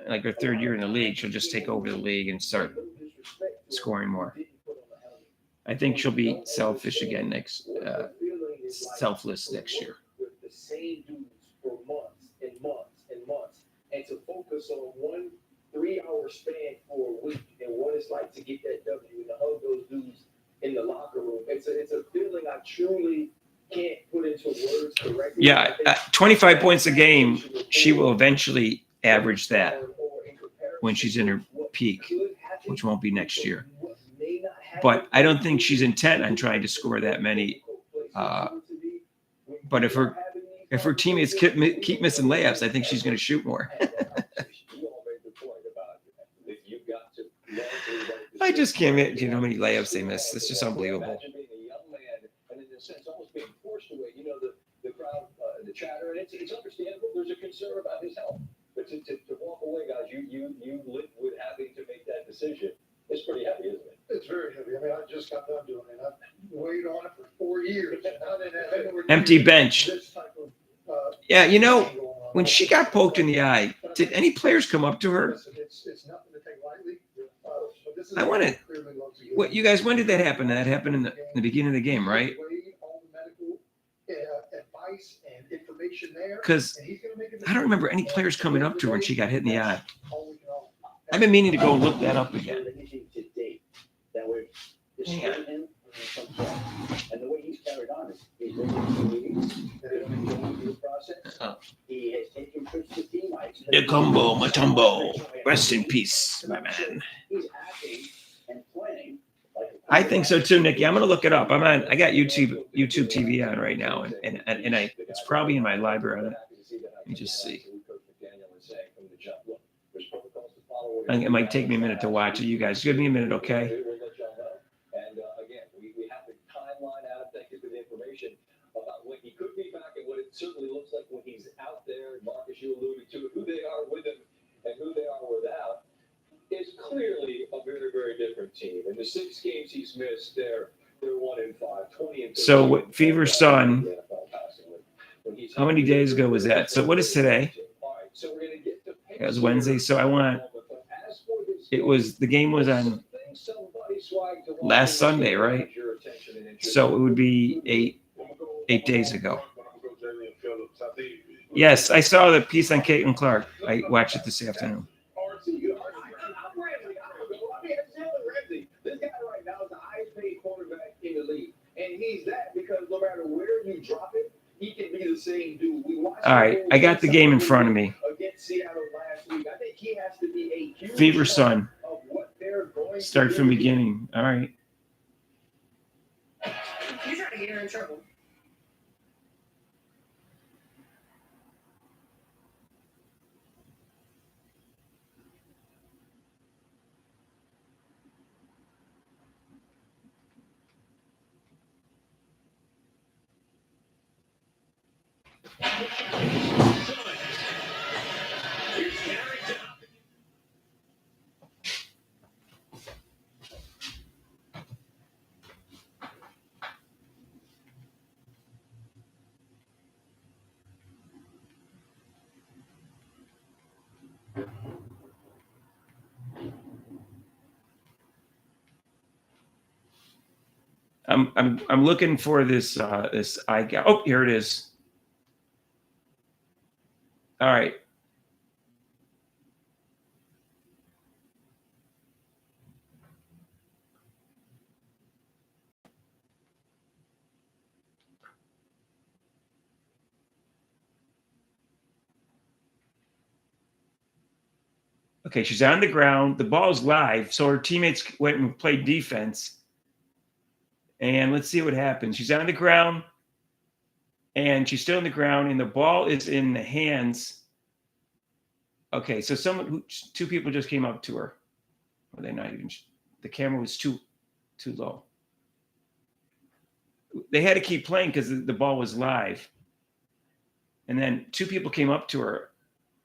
Like her 3rd year in the league, she'll just take over the league and start scoring more. I think she'll be selfish again selfless next year. With the same dudes for months and months and months, and to focus on one 3-hour span for a week and what it's like to get that W and to hug those dudes in the locker room. It's a feeling I truly can't put into words correctly. Yeah, 25 points a game, she will eventually average that when she's in her peak, which won't be next year. But I don't think she's intent on trying to score that many. But if her teammates keep missing layups, I think she's going to shoot more. I just can't imagine how many layups they miss. It's just unbelievable. The crowd, the chatter, and it's understandable. There's a concern about his health, but to walk away, guys, you live with having to make that decision. It's pretty heavy, isn't it? It's very heavy. I mean, I just got done doing it. I've waited on it for 4 years. Empty bench. This type of, Yeah, when she got poked in the eye, did any players come up to her? It's nothing to take lightly. I want to. What you guys? When did that happen? That happened in the beginning of the game, right? All the medical advice and information there. Because I don't remember any players coming up to her when she got hit in the eye. I've been meaning to go look that up again. Hang on. And the way he's carried on is he's been in meetings, the process. Oh. He has taken trips to team. Dicumbo Matumbo. Rest in peace, my man. He's acting and playing. I think so too, Nikki. I'm gonna look it up. I got YouTube TV on right now, and it's probably in my library. Let me just see. It might take me a minute to watch it. You guys, give me a minute, okay? And again, we have the timeline out. Thank you for the information about when he could be back and what it certainly looks like when he's out there. Marcus, you alluded to who they are with him and who they are without. Is clearly a very, very different team. In the 6 games he's missed, they're 1-5, 20. So what Fever's son How many days ago was that? So what is today? It was Wednesday. So the game was on last Sunday, right? So it would be eight days ago. Yes, I saw the piece on Caitlin Clark. I watched it this afternoon. This guy right now is the highest paid quarterback in the league. And he's that because no matter where you drop it, he can be the same dude. All right, I got the game in front of me. Against Seattle last week. I think he has to be a Fever Sun. of what they're going Start from beginning. All right. You're trying to get her in trouble. I'm looking for this this eye gouge. Oh, here it is. All right. Okay, she's on the ground. The ball's live, so her teammates went and played defense. And let's see what happens. She's on the ground, and she's still on the ground, and the ball is in the hands. Okay, so two people just came up to her. Or they not even? The camera was too low. They had to keep playing because the ball was live. And then two people came up to her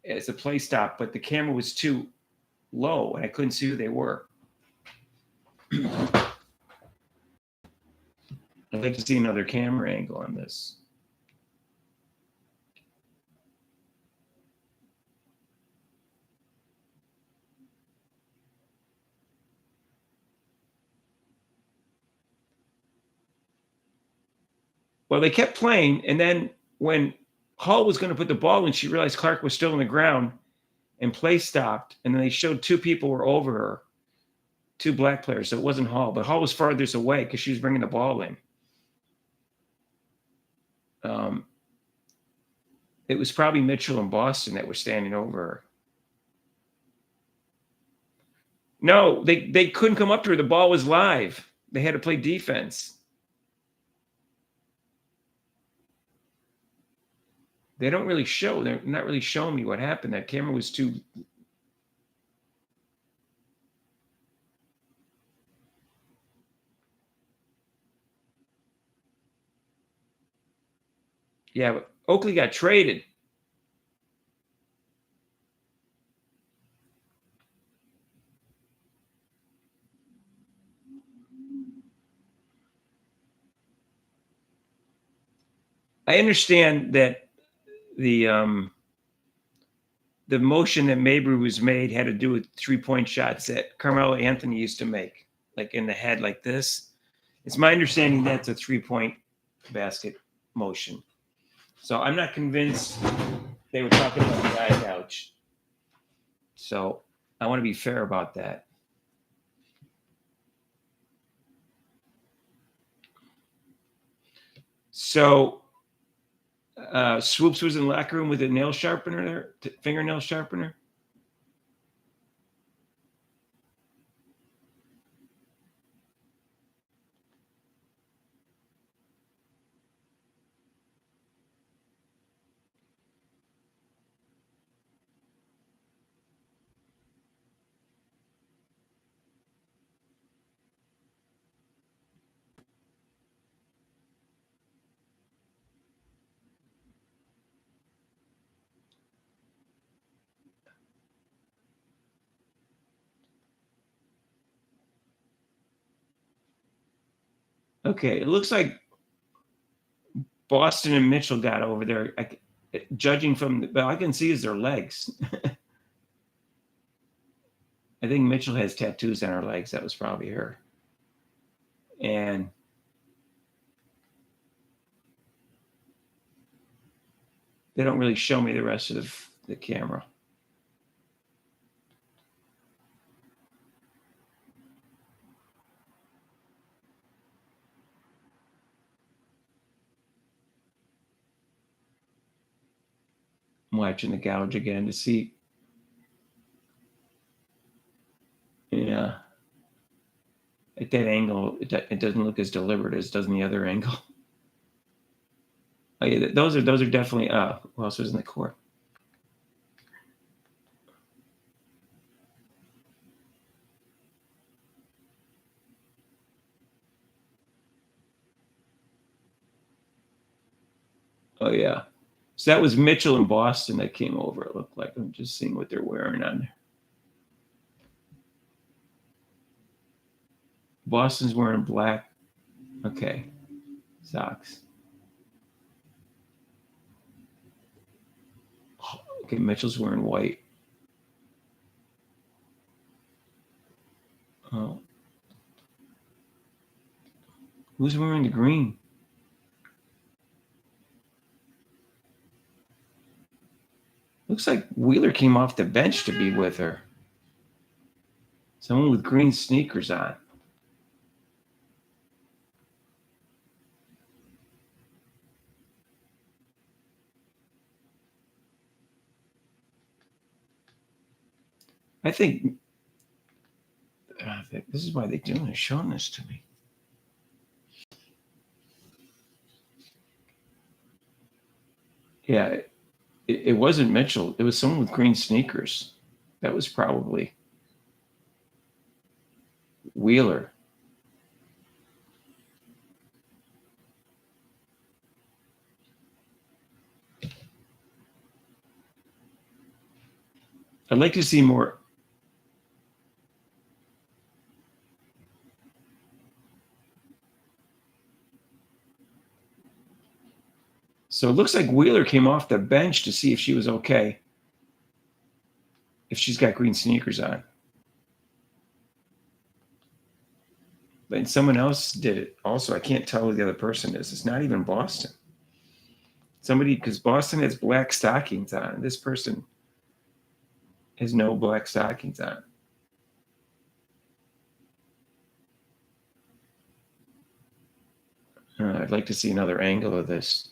as a play stop, but the camera was too low, and I couldn't see who they were. I'd like to see another camera angle on this. Well, they kept playing, and then when Hall was going to put the ball in, she realized Clark was still on the ground, and play stopped, and then they showed two people were over her, two black players, so it wasn't Hall, but Hall was farthest away because she was bringing the ball in. It was probably Mitchell and Boston that were standing over her. No, they couldn't come up to her. The ball was live. They had to play defense. They don't really show. They're not really showing me what happened. That camera was too. Yeah, but Oakley got traded. I understand that the motion that Mabry was made had to do with 3-point shots that Carmelo Anthony used to make, like in the head, like this. It's my understanding that's a 3-point basket motion. So I'm not convinced they were talking about the eye gouge. So I want to be fair about that. So Swoops was in the locker room with a nail sharpener there, fingernail sharpener. Okay, it looks like Boston and Mitchell got over there. Judging from, well, I can see is their legs. I think Mitchell has tattoos on her legs. That was probably her. And they don't really show me the rest of the camera. I'm watching the gouge again to see. Yeah. At that angle, it doesn't look as deliberate as does in the other angle. Oh yeah, those are definitely. Who else was in the court? Oh yeah, so that was Mitchell and Boston that came over. It looked like. I'm just seeing what they're wearing on there. Boston's wearing black. Okay, socks. Okay, Mitchell's wearing white. Oh. Who's wearing the green? Looks like Wheeler came off the bench to be with her. Someone with green sneakers on. I think this is why they're doing. They're showing this to me. Yeah, it wasn't Mitchell. It was someone with green sneakers. That was probably Wheeler. I'd like to see more. So it looks like Wheeler came off the bench to see if she was okay. If she's got green sneakers on. But someone else did it also. I can't tell who the other person is. It's not even Boston. Somebody, because Boston has black stockings on. This person has no black stockings on. I'd like to see another angle of this.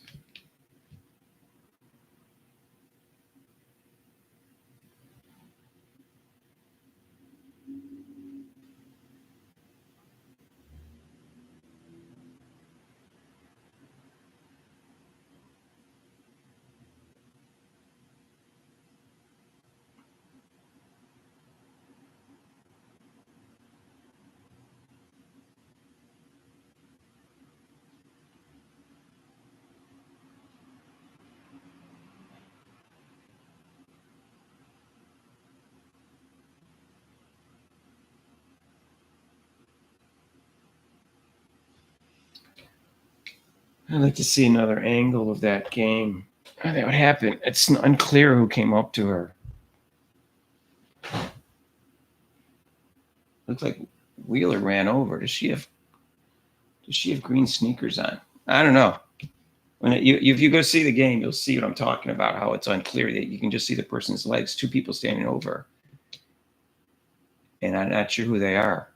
I'd like to see another angle of that game. How that would happen. It's unclear who came up to her. Looks like Wheeler ran over. Does she have green sneakers on? I don't know. If you go see the game, you'll see what I'm talking about, how it's unclear that you can just see the person's legs, two people standing over. And I'm not sure who they are.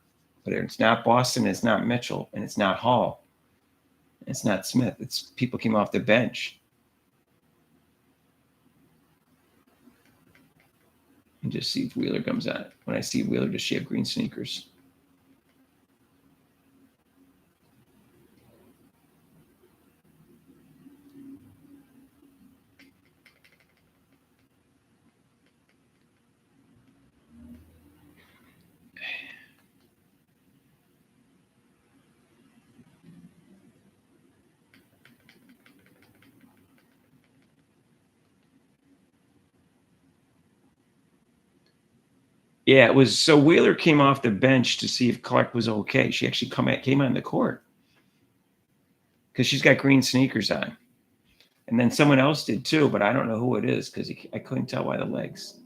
But it's not Boston, it's not Mitchell, and it's not Hall. It's not Smith. It's people came off the bench. And just see if Wheeler comes on. When I see Wheeler, does she have green sneakers? Yeah, it was. So Wheeler came off the bench to see if Clark was okay. She actually came on the court because she's got green sneakers on. And then someone else did too, but I don't know who it is because I couldn't tell by the legs.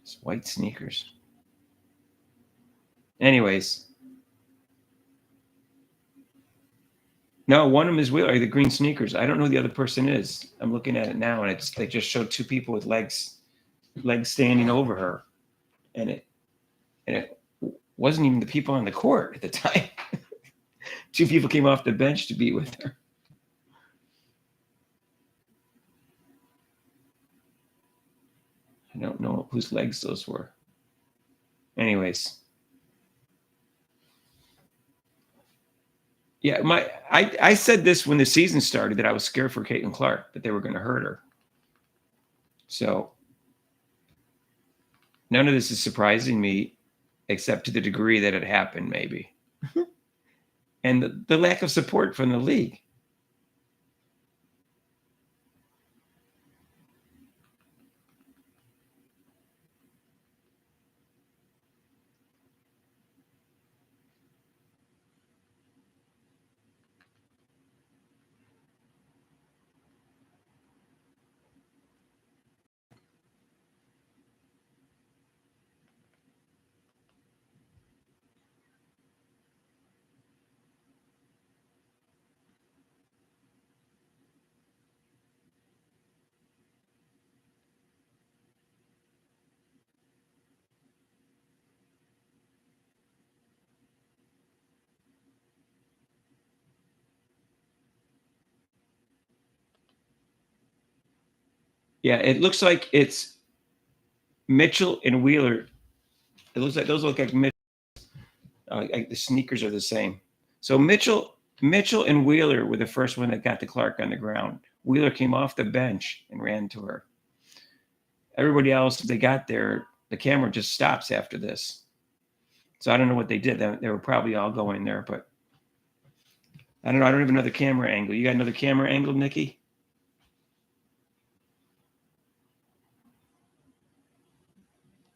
It's white sneakers. Anyways. No, one of them is Wheeler, the green sneakers. I don't know who the other person is. I'm looking at it now, and they just showed two people with legs standing over her. And it wasn't even the people on the court at the time. Two people came off the bench to be with her. I don't know whose legs those were. Anyways. Yeah, I said this when the season started that I was scared for Caitlin Clark, that they were going to hurt her. So none of this is surprising me, except to the degree that it happened, maybe. And the lack of support from the league. Yeah, it looks like it's Mitchell and Wheeler. It looks like those look like Mitchell. Like the sneakers are the same. So Mitchell and Wheeler were the first one that got to Clark on the ground. Wheeler came off the bench and ran to her. Everybody else, they got there, the camera just stops after this. So I don't know what they did. They were probably all going there, but I don't know. I don't have another camera angle. You got another camera angle, Nikki?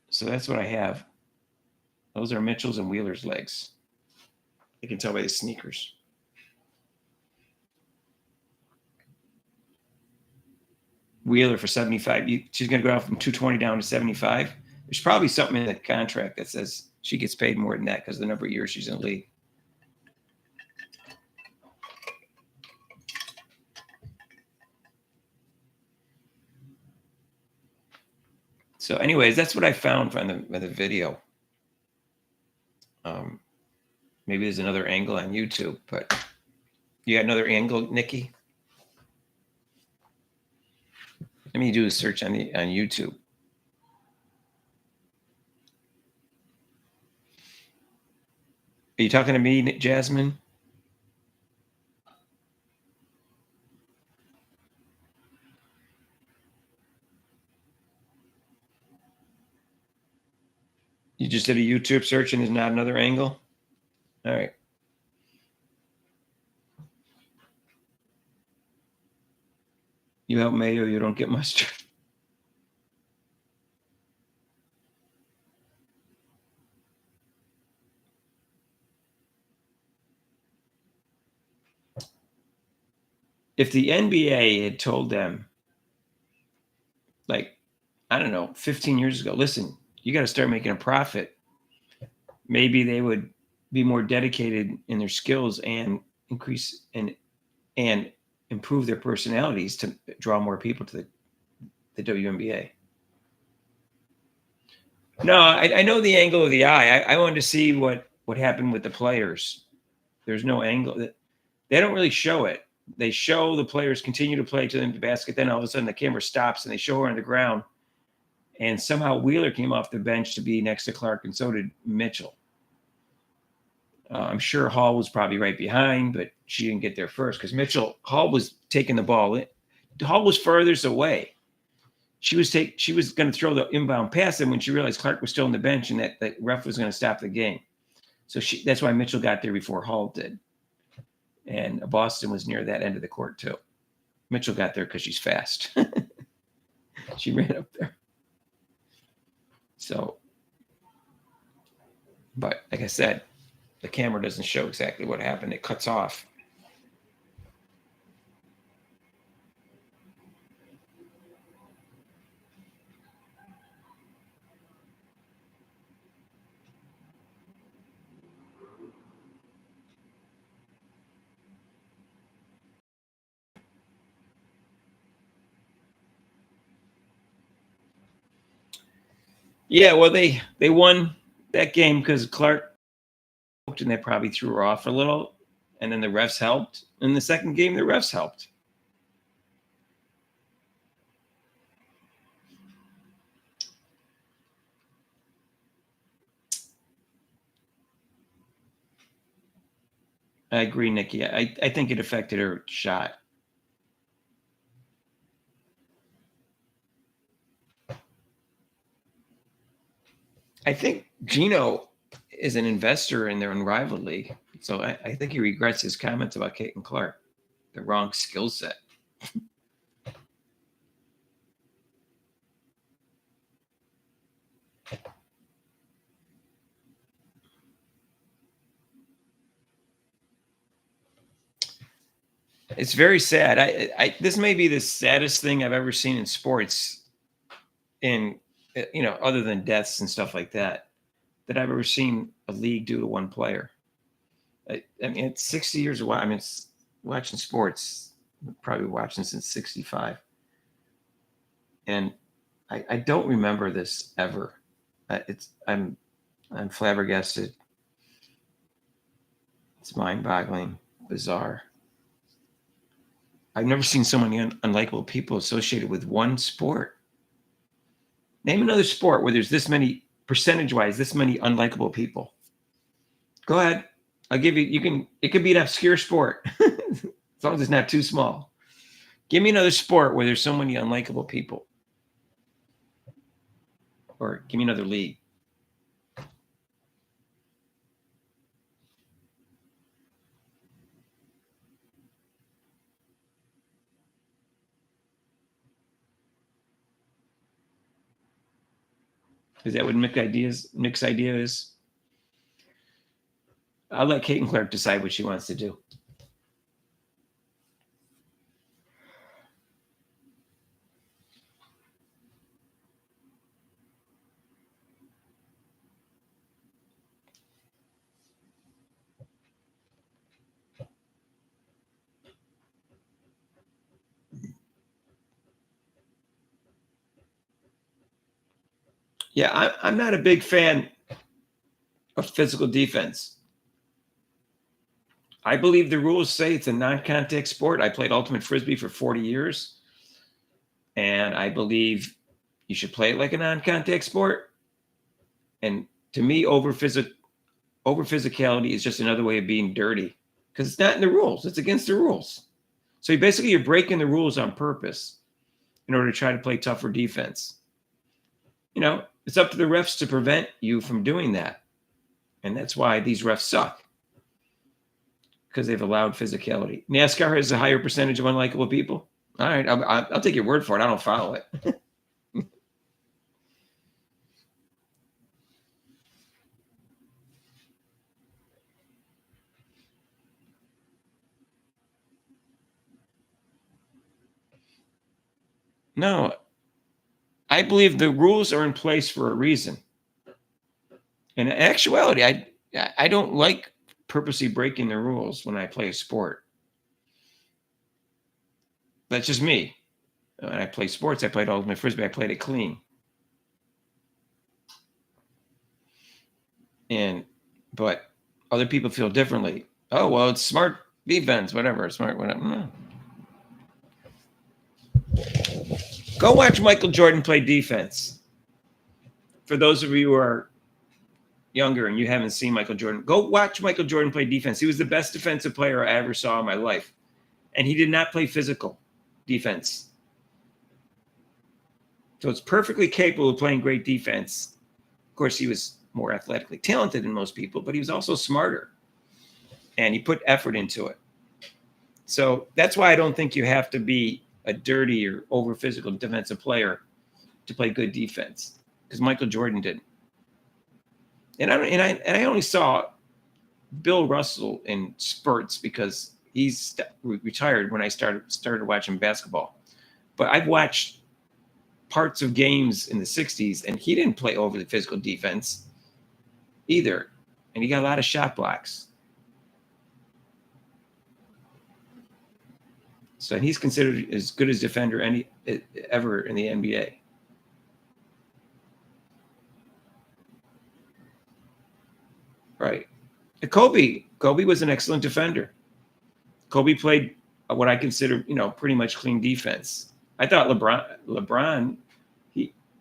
So that's what I have. Those are Mitchell's and Wheeler's legs. You can tell by the sneakers. Wheeler for 75. She's going to go out from 220 down to 75. There's probably something in the contract that says she gets paid more than that because of the number of years she's in the league. So anyways, that's what I found from the video. Maybe there's another angle on YouTube, but you got another angle, Nikki? Let me do a search on YouTube. Are you talking to me, Jasmine? You just did a YouTube search and there's not another angle? All right. You help mayo, you don't get mustard. If the NBA had told them, like, I don't know, 15 years ago, listen, you got to start making a profit, maybe they would be more dedicated in their skills and increase and improve their personalities to draw more people to the WNBA. No, I know the angle of the eye. I wanted to see what happened with the players. There's no angle. They don't really show it. They show the players continue to play to the basket. Then all of a sudden the camera stops and they show her on the ground. And somehow Wheeler came off the bench to be next to Clark, and so did Mitchell. I'm sure Hall was probably right behind, but she didn't get there first because Hall was taking the ball in. Hall was furthest away. She was going to throw the inbound pass, and when she realized Clark was still on the bench and that ref was going to stop the game, so that's why Mitchell got there before Hall did. And Boston was near that end of the court too. Mitchell got there because she's fast. She ran up there. So, but like I said, the camera doesn't show exactly what happened. It cuts off. Yeah, well, they won that game because Clark, and they probably threw her off a little, and then the refs helped. In the second game, the refs helped. I agree, Nikki. I think it affected her shot. I think Gino is an investor in their unrivaled league. So I think he regrets his comments about Caitlin Clark. The wrong skill set. It's very sad. This may be the saddest thing I've ever seen in sports, in other than deaths and stuff like that I've ever seen a league do to one player. I mean, it's 60 years away. I mean, it's watching sports, probably watching since 65. And I don't remember this ever. I'm flabbergasted. It's mind-boggling, bizarre. I've never seen so many unlikable people associated with one sport. Name another sport where there's this many, percentage-wise, this many unlikable people. Go ahead. I'll give you, it could be an obscure sport, as long as it's not too small. Give me another sport where there's so many unlikable people. Or give me another league. Is that what Mick's idea is? I'll let Caitlin Clark decide what she wants to do. Yeah, I'm not a big fan of physical defense. I believe the rules say it's a non-contact sport. I played ultimate frisbee for 40 years, and I believe you should play it like a non-contact sport. And to me, over physicality is just another way of being dirty, because it's not in the rules. It's against the rules. So you're breaking the rules on purpose in order to try to play tougher defense. It's up to the refs to prevent you from doing that. And that's why these refs suck, because they've allowed physicality. NASCAR has a higher percentage of unlikable people. All right, I'll take your word for it. I don't follow it. No, I believe the rules are in place for a reason. In actuality, I don't like purposely breaking the rules when I play a sport. That's just me. When I play sports, I played ultimate frisbee. I played it clean. But other people feel differently. Oh, well, it's smart defense, whatever. Smart, whatever. No. Go watch Michael Jordan play defense. For those of you who are younger and you haven't seen Michael Jordan, go watch Michael Jordan play defense. He was the best defensive player I ever saw in my life. And he did not play physical defense. So it's perfectly capable of playing great defense. Of course, he was more athletically talented than most people, but he was also smarter. And he put effort into it. So that's why I don't think you have to be a dirty or over physical defensive player to play good defense, because Michael Jordan didn't. And I only saw Bill Russell in spurts because he's retired when I started watching basketball. But I've watched parts of games in the 60s, and he didn't play overly physical defense either. And he got a lot of shot blocks. So he's considered as good as defender ever in the NBA. Right. Kobe was an excellent defender. Kobe played what I consider, pretty much clean defense. I thought LeBron,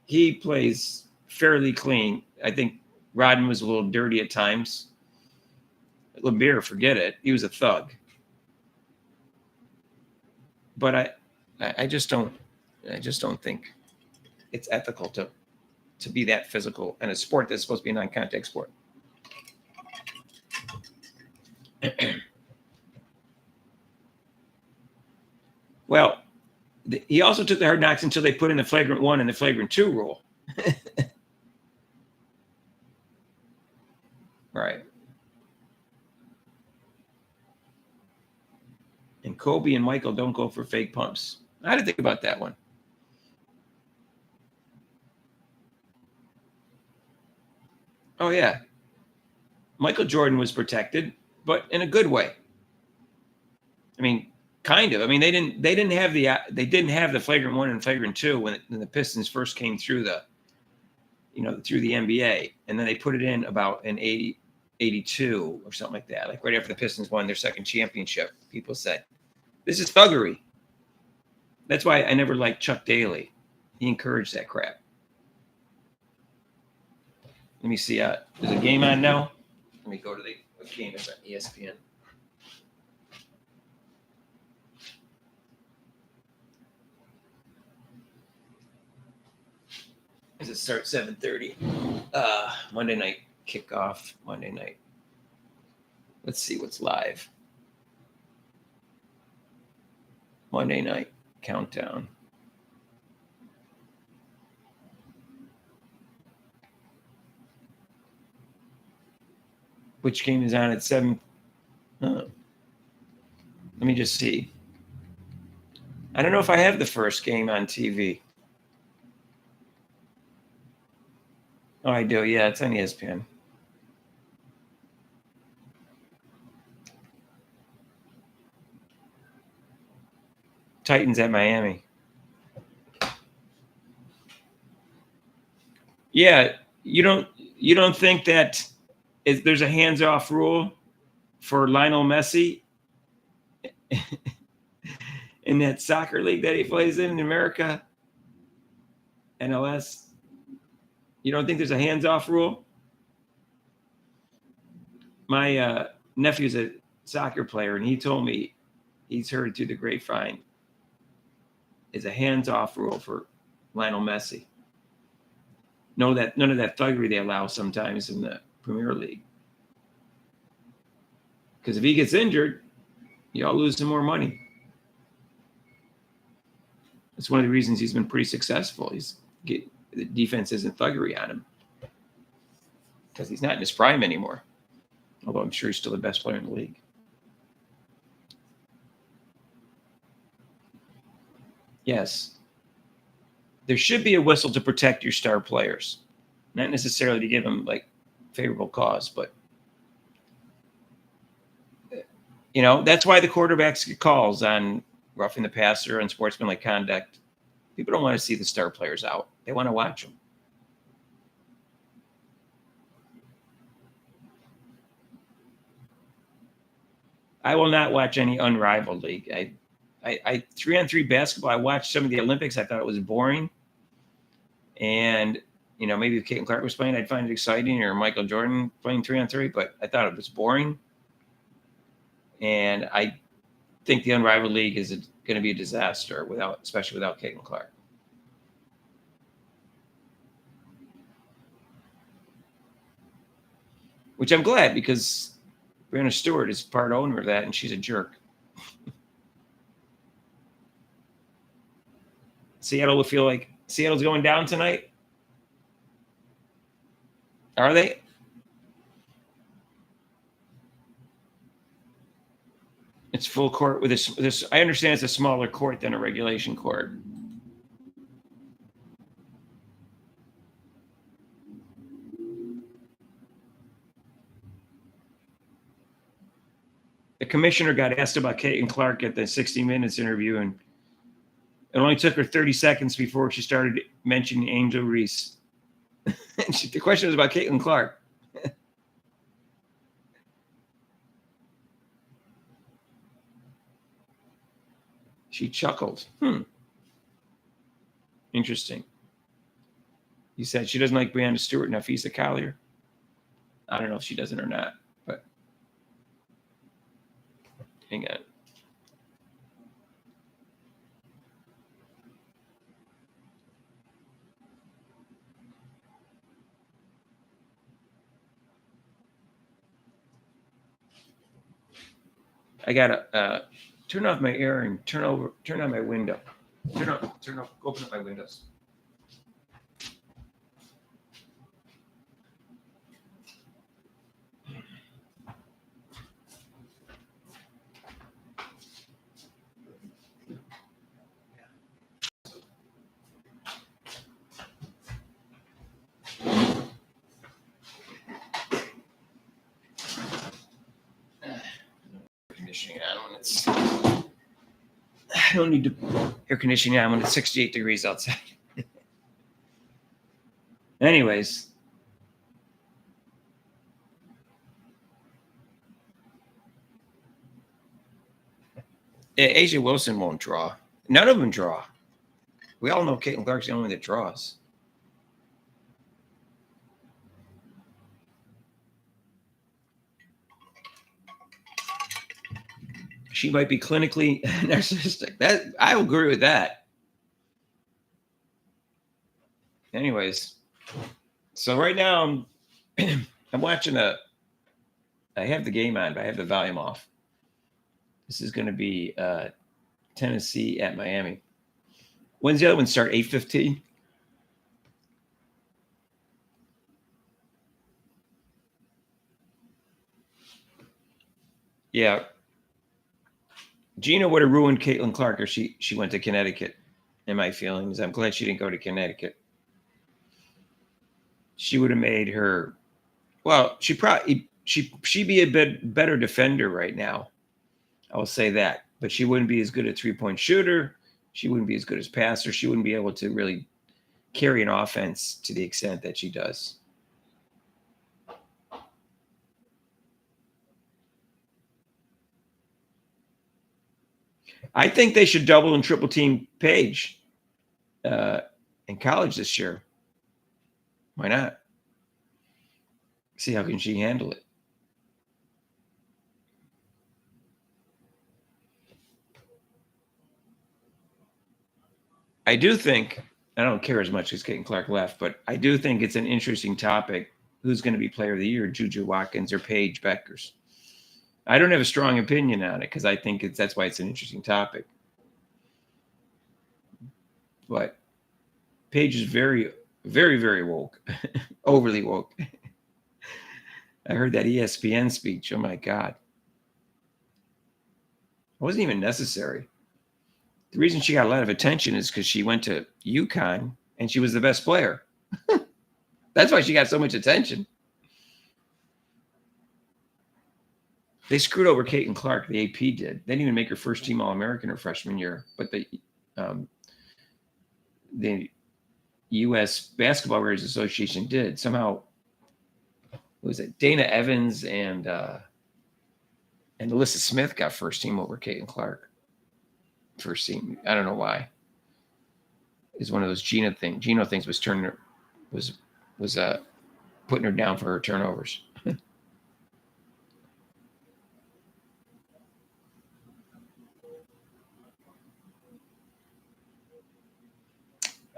he plays fairly clean. I think Rodman was a little dirty at times. LeBron, forget it. He was a thug. But I just don't think it's ethical to be that physical in a sport that's supposed to be a non-contact sport. Well, he also took the hard knocks until they put in the flagrant 1 and the flagrant 2 rule. Right. And Kobe and Michael don't go for fake pumps. I had to think about that one. Oh, yeah. Michael Jordan was protected, but in a good way. I mean, kind of. I mean, they didn't have the flagrant 1 and flagrant 2 when the Pistons first came through through the NBA, and then they put it in about in 82 or something like that. Like right after the Pistons won their second championship, people said, "This is thuggery." That's why I never liked Chuck Daly. He encouraged that crap. Let me see. There's a game on now. Let me go to the game. It's on ESPN. Does it start 7:30? Monday night kickoff. Monday night. Let's see what's live. Monday night countdown. Which game is on at 7? Let me just see. I don't know if I have the first game on TV. Oh, I do. Yeah, it's on ESPN. Titans at Miami. Yeah, you don't think that there's a hands-off rule for Lionel Messi in that soccer league that he plays in America, NLS? You don't think there's a hands-off rule? My nephew's a soccer player, and he told me he's heard through the grapevine is a hands-off rule for Lionel Messi. None of that thuggery they allow sometimes in the Premier League. Because if he gets injured, you all lose some more money. That's one of the reasons he's been pretty successful. The defense isn't thuggery on him because he's not in his prime anymore. Although I'm sure he's still the best player in the league. Yes. There should be a whistle to protect your star players. Not necessarily to give them like favorable cause, but that's why the quarterbacks get calls on roughing the passer and sportsmanlike conduct. People don't want to see the star players out. They want to watch them. I will not watch any unrivaled league. I 3-on-3 basketball, I watched some of the Olympics. I thought it was boring. And, maybe if Caitlin Clark was playing, I'd find it exciting, or Michael Jordan playing 3-on-3, but I thought it was boring. And I think the unrivaled league is going to be a disaster especially without Caitlin Clark. Which I'm glad, because Brianna Stewart is part owner of that, and she's a jerk. Seattle will feel like Seattle's going down tonight. Are they? It's full court with this. I understand it's a smaller court than a regulation court. The commissioner got asked about Caitlin Clark at the 60 Minutes interview, and it only took her 30 seconds before she started mentioning Angel Reese. And the question was about Caitlin Clark. She chuckled. Interesting. He said she doesn't like Brianna Stewart and Nafisa Collier. I don't know if she doesn't or not, but hang on. I gotta turn off my air and turn on my window. Open up my windows. Conditioning on when it's. I don't need to air conditioning on when it's 68 degrees outside. Anyways. Asia Wilson won't draw. None of them draw. We all know Caitlin Clark's the only one that draws. She might be clinically narcissistic. That I will agree with that. Anyways, so right now I'm watching I have the game on, but I have the volume off. This is going to be Tennessee at Miami. When's the other one start? 8:15? Yeah. Gina would have ruined Caitlin Clark if she went to Connecticut, in my feelings. I'm glad she didn't go to Connecticut. She would have made her, well, she'd be a bit better defender right now. I will say that. But she wouldn't be as good a three-point shooter. She wouldn't be as good as passer. She wouldn't be able to really carry an offense to the extent that she does. I think they should double and triple team Paige in college this year. Why not? See how can she handle it. I do think, I don't care as much as Caitlin Clark left, but I do think it's an interesting topic. Who's going to be player of the year, Juju Watkins or Paige Beckers? I don't have a strong opinion on it because I think that's why it's an interesting topic. But Paige is very, very, very woke, overly woke. I heard that ESPN speech. Oh, my God. It wasn't even necessary. The reason she got a lot of attention is because she went to UConn and she was the best player. That's why she got so much attention. They screwed over Caitlin Clark. The AP did. They didn't even make her first team All-American her freshman year. But the U.S. Basketball Writers Association did. Somehow, what was it? Dana Evans and Alyssa Smith got first team over Caitlin Clark. First team. I don't know why. It's one of those Gino things was turning her, was putting her down for her turnovers.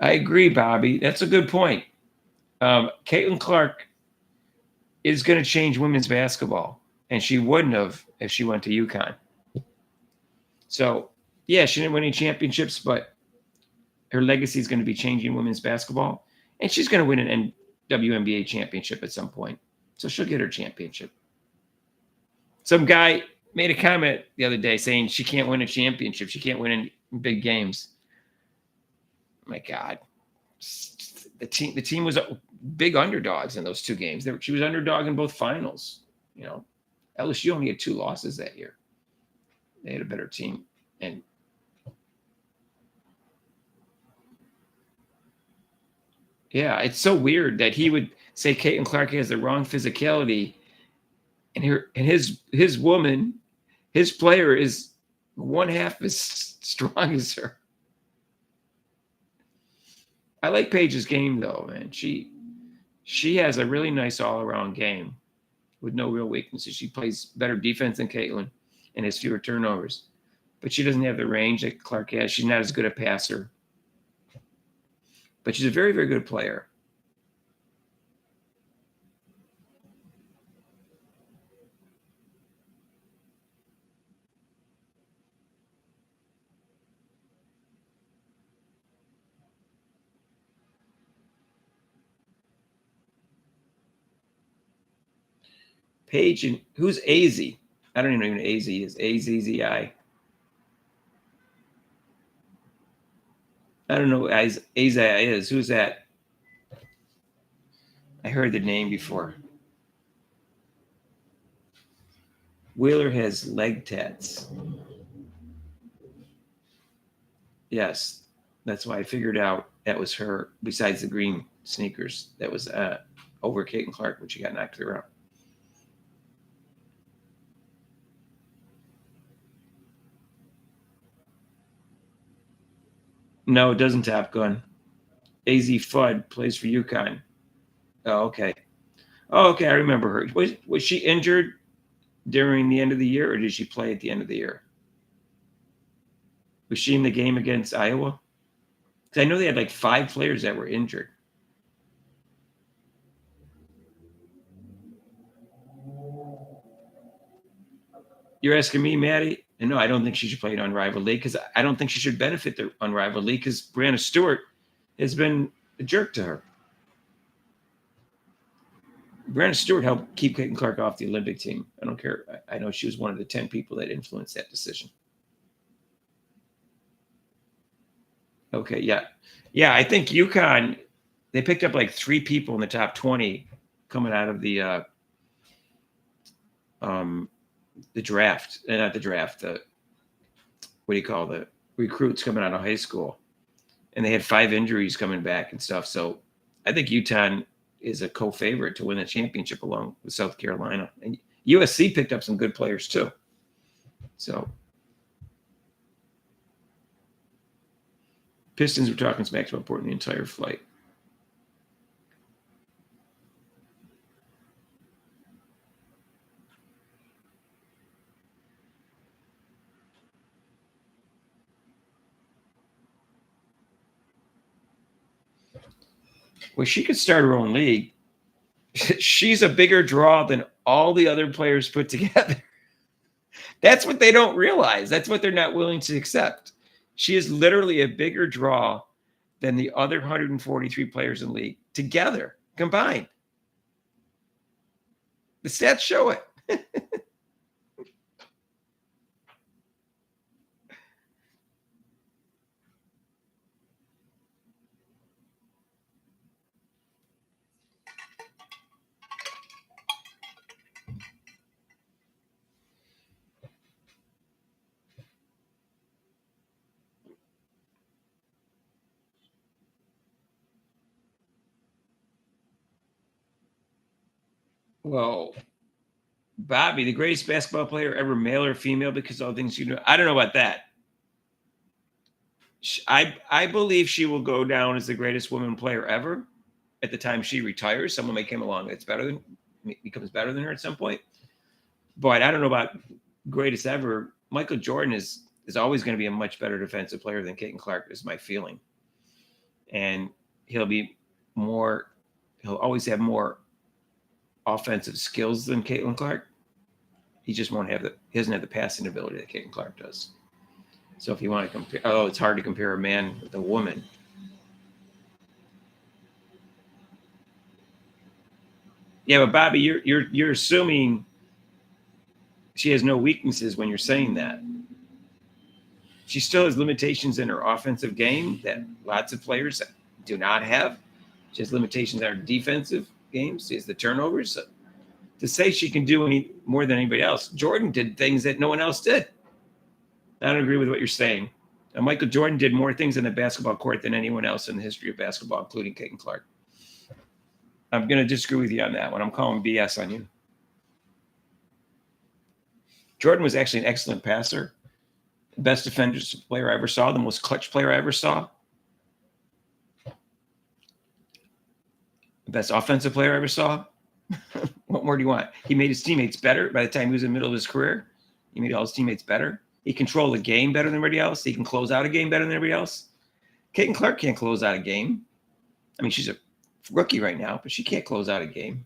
I agree, Bobby. That's a good point. Caitlin Clark is going to change women's basketball, and she wouldn't have if she went to UConn. So, yeah, she didn't win any championships, but her legacy is going to be changing women's basketball, and she's going to win an WNBA championship at some point. So she'll get her championship. Some guy made a comment the other day saying she can't win a championship. She can't win in big games. My God, the team was big underdogs in those two games. She was underdog in both finals. You know, LSU only had 2 losses that year. They had a better team, and yeah, it's so weird that he would say Caitlin Clark has the wrong physicality, and his woman, his player is 1/2 as strong as her. I like Paige's game though, man. She has a really nice all around game with no real weaknesses. She plays better defense than Caitlin and has fewer turnovers, but she doesn't have the range that Clark has. She's not as good a passer, but she's a very, very good player. Paige and who's AZ? I don't even know who AZ is. AZZI. I don't know who AZ is. Who's that? I heard the name before. Wheeler has leg tats. Yes, that's why I figured out that was her. Besides the green sneakers, that was over Caitlin Clark when she got knocked to the ground. No, it doesn't Top Gun. AZ Fudd plays for UConn. Oh, okay. Oh, okay. I remember her. Was she injured during the end of the year, or did she play at the end of the year? Was she in the game against Iowa? Because I know they had like 5 players that were injured. You're asking me, Maddie? And no, I don't think she should play an unrivaled league because I don't think she should benefit the unrivaled league because Brianna Stewart has been a jerk to her. Brianna Stewart helped keep Caitlin Clark off the Olympic team. I don't care. I know she was one of the 10 people that influenced that decision. Okay, yeah. Yeah, I think UConn, they picked up like 3 people in the top 20 coming out of the draft. Not the draft, what do you call the recruits coming out of high school. And they had 5 injuries coming back and stuff. So I think UConn is a co-favorite to win the championship along with South Carolina. And USC picked up some good players too. So Pistons were talking smack about Port the entire flight. Well, she could start her own league. She's a bigger draw than all the other players put together. That's what they don't realize. That's what they're not willing to accept. She is literally a bigger draw than the other 143 players in the league together, combined. The stats show it. Well, Bobby, the greatest basketball player ever, male or female, because all things you know. I don't know about that. I believe she will go down as the greatest woman player ever. At the time she retires, someone may come along that's becomes better than her at some point. But I don't know about greatest ever. Michael Jordan is always going to be a much better defensive player than Caitlin Clark, is my feeling. And he'll always have more offensive skills than Caitlin Clark. He just he doesn't have the passing ability that Caitlin Clark does. So if you want to compare, it's hard to compare a man with a woman. Yeah, but Bobby, you're assuming she has no weaknesses when you're saying that. She still has limitations in her offensive game that lots of players do not have. She has limitations in her defensive games. She has the turnovers. So to say she can do any more than anybody else, Jordan did things that no one else did. I don't agree with what you're saying. Michael Jordan did more things in the basketball court than anyone else in the history of basketball, including Caitlin Clark. I'm going to disagree with you on that one. I'm calling BS on you. Jordan was actually an excellent passer. The best defensive player I ever saw, the most clutch player I ever saw. The best offensive player I ever saw. What more do you want? He made his teammates better by the time he was in the middle of his career. He made all his teammates better. He controlled the game better than everybody else. He can close out a game better than everybody else. Caitlin Clark can't close out a game. I mean, she's a rookie right now, but she can't close out a game.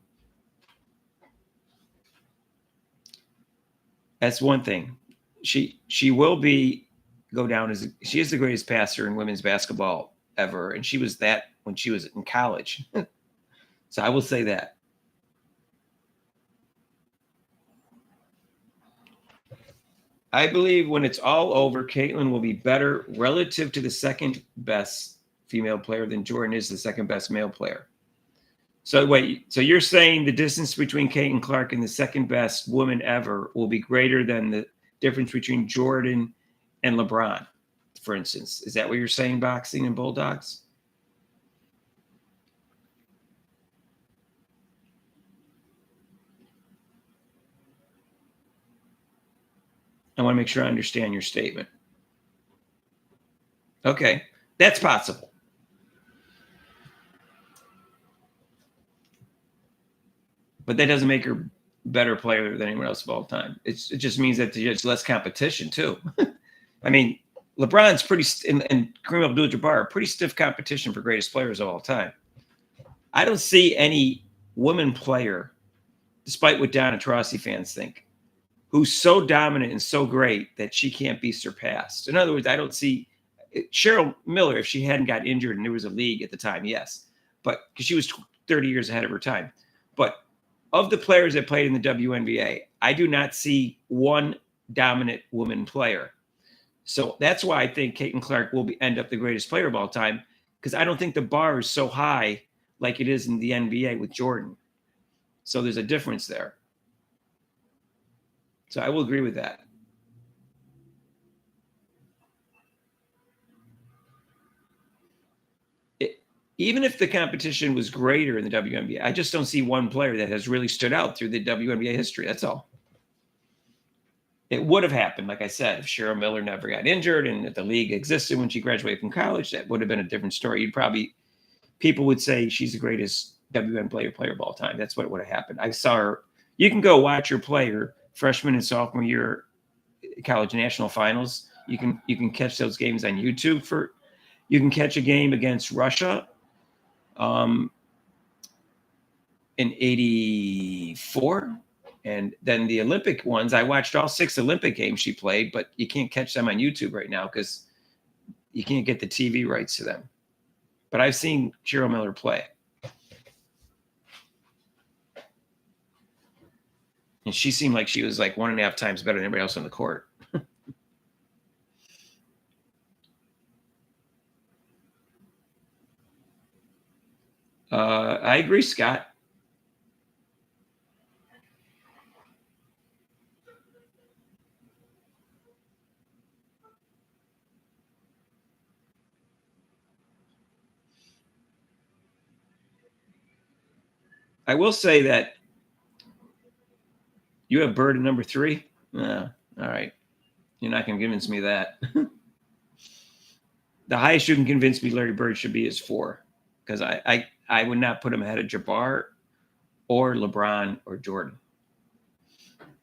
That's one thing. She will go down as she is the greatest passer in women's basketball ever, and she was that when she was in college. So I will say that. I believe when it's all over, Caitlin will be better relative to the second best female player than Jordan is the second best male player. So wait, so you're saying the distance between Caitlin Clark and the second best woman ever will be greater than the difference between Jordan and LeBron, for instance? Is that what you're saying, boxing and Bulldogs? I want to make sure I understand your statement. Okay, that's possible. But that doesn't make her a better player than anyone else of all time. It just means that there's less competition, too. I mean, LeBron's and Kareem Abdul-Jabbar are pretty stiff competition for greatest players of all time. I don't see any woman player, despite what Donna Taurasi fans think, who's so dominant and so great that she can't be surpassed. In other words, I don't see Cheryl Miller, if she hadn't got injured and there was a league at the time, yes. But because she was 30 years ahead of her time. But of the players that played in the WNBA, I do not see one dominant woman player. So that's why I think Caitlin Clark will end up the greatest player of all time, because I don't think the bar is so high like it is in the NBA with Jordan. So there's a difference there. So I will agree with that. Even if the competition was greater in the WNBA, I just don't see one player that has really stood out through the WNBA history. That's all. It would have happened, like I said, if Cheryl Miller never got injured and if the league existed when she graduated from college, that would have been a different story. People would say she's the greatest WNBA player of all time. That's what would have happened. I saw her. You can go watch her play her freshman and sophomore year college national finals. You can catch those games on YouTube. You can catch a game against Russia in '84. And then the Olympic ones, I watched all 6 Olympic games she played, but you can't catch them on YouTube right now because you can't get the TV rights to them. But I've seen Cheryl Miller play. And she seemed like she was like 1.5 times better than everybody else on the court. I agree, Scott. I will say that you have Bird at number 3. All right. You're not going to convince me of that. The highest you can convince me Larry Bird should be is 4, because I would not put him ahead of Jabbar or LeBron or Jordan.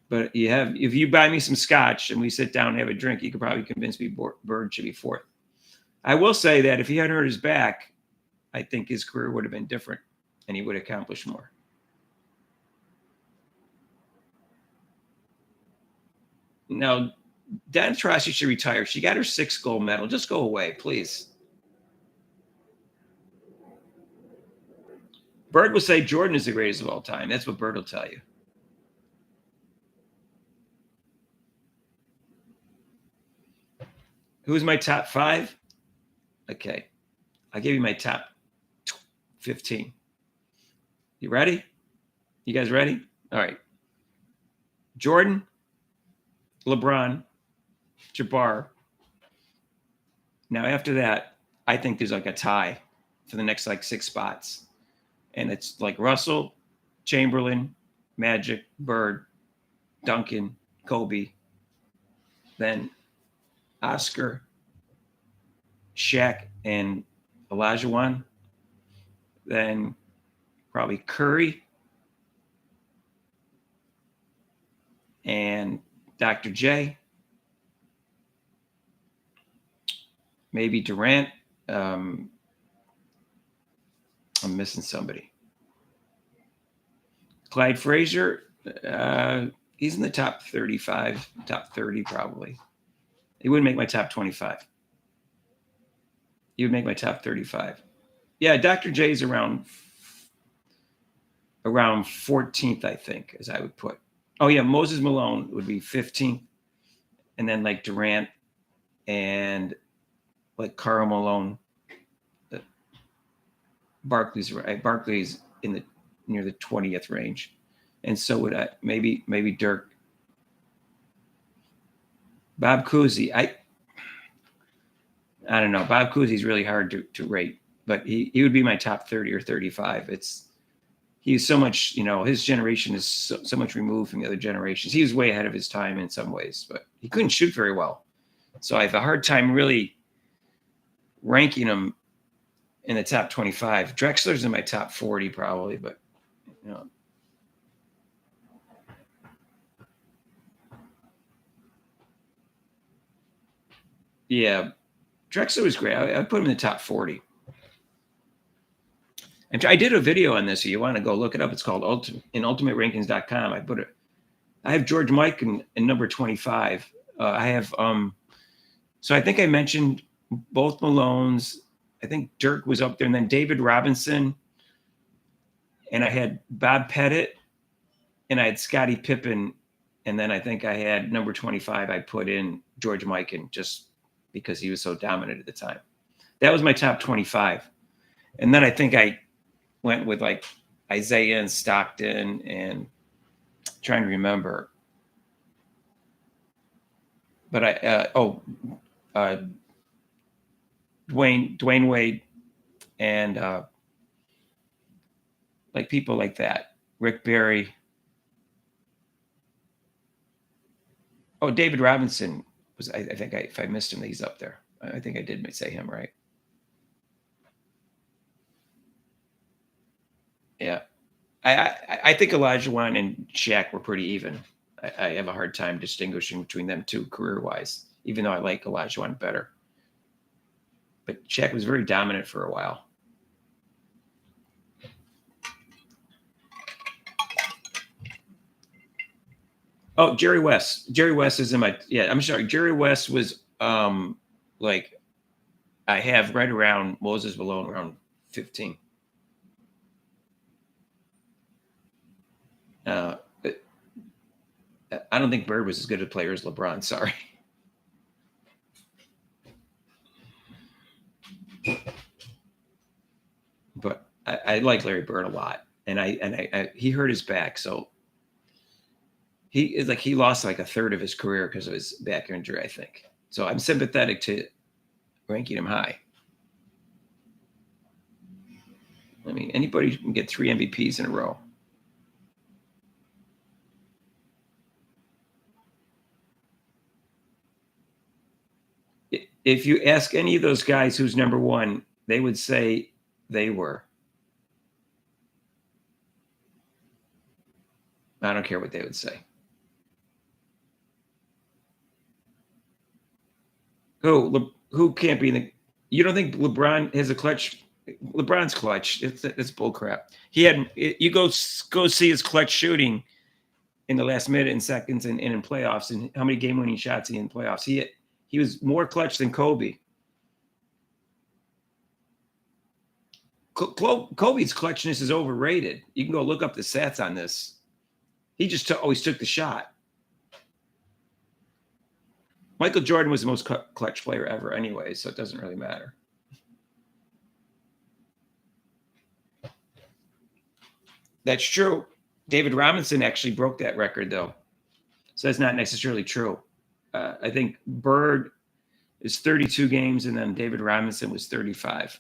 But if you buy me some scotch and we sit down and have a drink, you could probably convince me Bird should be 4th. I will say that if he hadn't hurt his back, I think his career would have been different and he would accomplish more. Now, Donna Taurasi should retire. She got her 6th gold medal. Just go away, please. Bird will say Jordan is the greatest of all time. That's what Bird will tell you. Who's my top 5? Okay. I'll give you my top 15. You ready? You guys ready? All right. Jordan, LeBron, Jabbar. Now, after that, I think there's like a tie for the next like 6 spots. And it's like Russell, Chamberlain, Magic, Bird, Duncan, Kobe, then Oscar, Shaq, and Olajuwon, then probably Curry and Dr. J, maybe Durant. I'm missing somebody. Clyde Frazier, he's in the top 35, top 30 probably. He wouldn't make my top 25. He would make my top 35. Yeah, Dr. J's around 14th, I think, as I would put. Oh, yeah, Moses Malone would be 15th. And then like Durant and like Karl Malone. Barkley's in the near the 20th range. And so would I. Maybe Dirk. Bob Cousy. I don't know. Bob Cousy's really hard to rate, but he would be my top 30 or 35. He's so much, his generation is so much removed from the other generations. He was way ahead of his time in some ways, but he couldn't shoot very well. So I have a hard time really ranking him in the top 25. Drexler's in my top 40 probably, but yeah, Drexler was great. I put him in the top 40. And I did a video on this. So you want to go look it up. It's called ultimaterankings.com. I have George Mikan in number 25. I have, so I think I mentioned both Malones. I think Dirk was up there, and then David Robinson. And I had Bob Pettit, and I had Scottie Pippen. And then I think I had number 25. I put in George Mikan just because he was so dominant at the time. That was my top 25. And then I think I went with like Isaiah and Stockton and trying to remember. But Dwayne Wade and like people like that. Rick Barry. Oh, David Robinson was, I think if I missed him, he's up there. I think I did say him, right? Yeah. I think Olajuwon and Shaq were pretty even. I have a hard time distinguishing between them two career-wise, even though I like Olajuwon better. But Shaq was very dominant for a while. Oh, Jerry West. Jerry West is in my, I'm sorry. Jerry West was like, I have right around Moses Malone around 15. I don't think Bird was as good a player as LeBron. Sorry. But I like Larry Bird a lot, and he hurt his back, so he lost like a third of his career because of his back injury, I think. So I'm sympathetic to ranking him high. I mean, anybody can get 3 MVPs in a row. If you ask any of those guys who's number one, they would say they were. I don't care what they would say. Who can't be in the? You don't think LeBron has a clutch? LeBron's clutch. It's bull crap. You go see his clutch shooting in the last minute and seconds and in playoffs, and how many game-winning shots he had in playoffs. He was more clutch than Kobe. Kobe's clutchness is overrated. You can go look up the stats on this. He just always took the shot. Michael Jordan was the most clutch player ever anyway, so it doesn't really matter. That's true. David Robinson actually broke that record, though. So that's not necessarily true. I think Bird is 32 games, and then David Robinson was 35.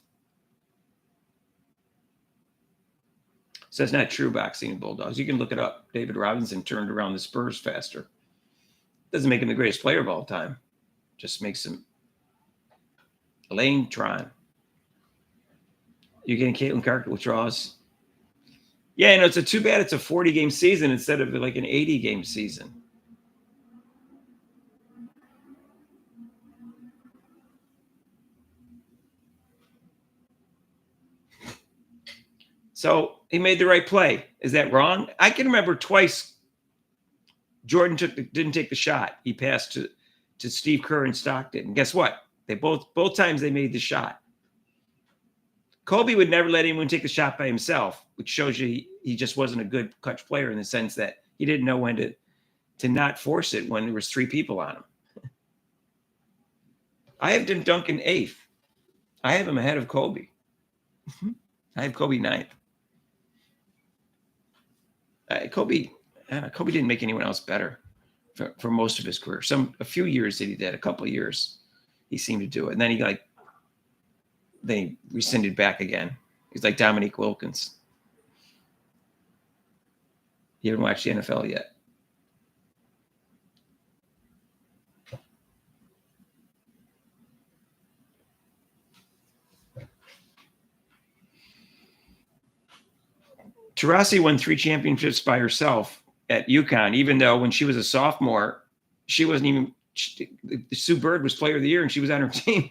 So that's not true, Boxing and Bulldogs. You can look it up. David Robinson turned around the Spurs faster. Doesn't make him the greatest player of all time. Just makes him Elaine Tron. You're getting Caitlin Clark withdraws. Yeah, it's too bad it's a 40-game season instead of like an 80-game season. So he made the right play. Is that wrong? I can remember twice Jordan didn't take the shot. He passed to Steve Kerr and Stockton. And guess what? They both times they made the shot. Kobe would never let anyone take the shot by himself, which shows you he just wasn't a good clutch player in the sense that he didn't know when to not force it when there was 3 people on him. I have Duncan 8th. I have him ahead of Kobe. I have Kobe 9th. Kobe didn't make anyone else better for most of his career. A few years that he did, a couple of years, he seemed to do it, and then he rescinded back again. He's like Dominique Wilkins. You haven't watched the NFL yet. Taurasi won 3 championships by herself at UConn, even though when she was a sophomore, she wasn't even – Sue Bird was player of the year, and she was on her team.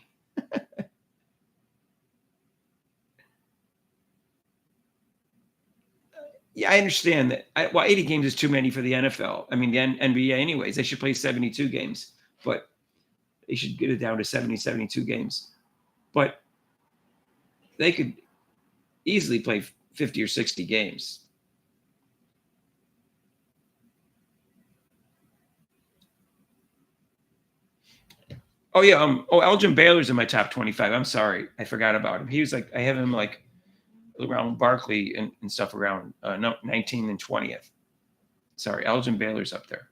Yeah, I understand that. 80 games is too many for the NFL. I mean, the NBA anyways. They should play 72 games, but they should get it down to 72 games. But they could easily play 50 or 60 games. Oh, yeah. Elgin Baylor's in my top 25. I'm sorry. I forgot about him. He was like, I have him like around Barkley and stuff around 19 and 20th. Sorry, Elgin Baylor's up there.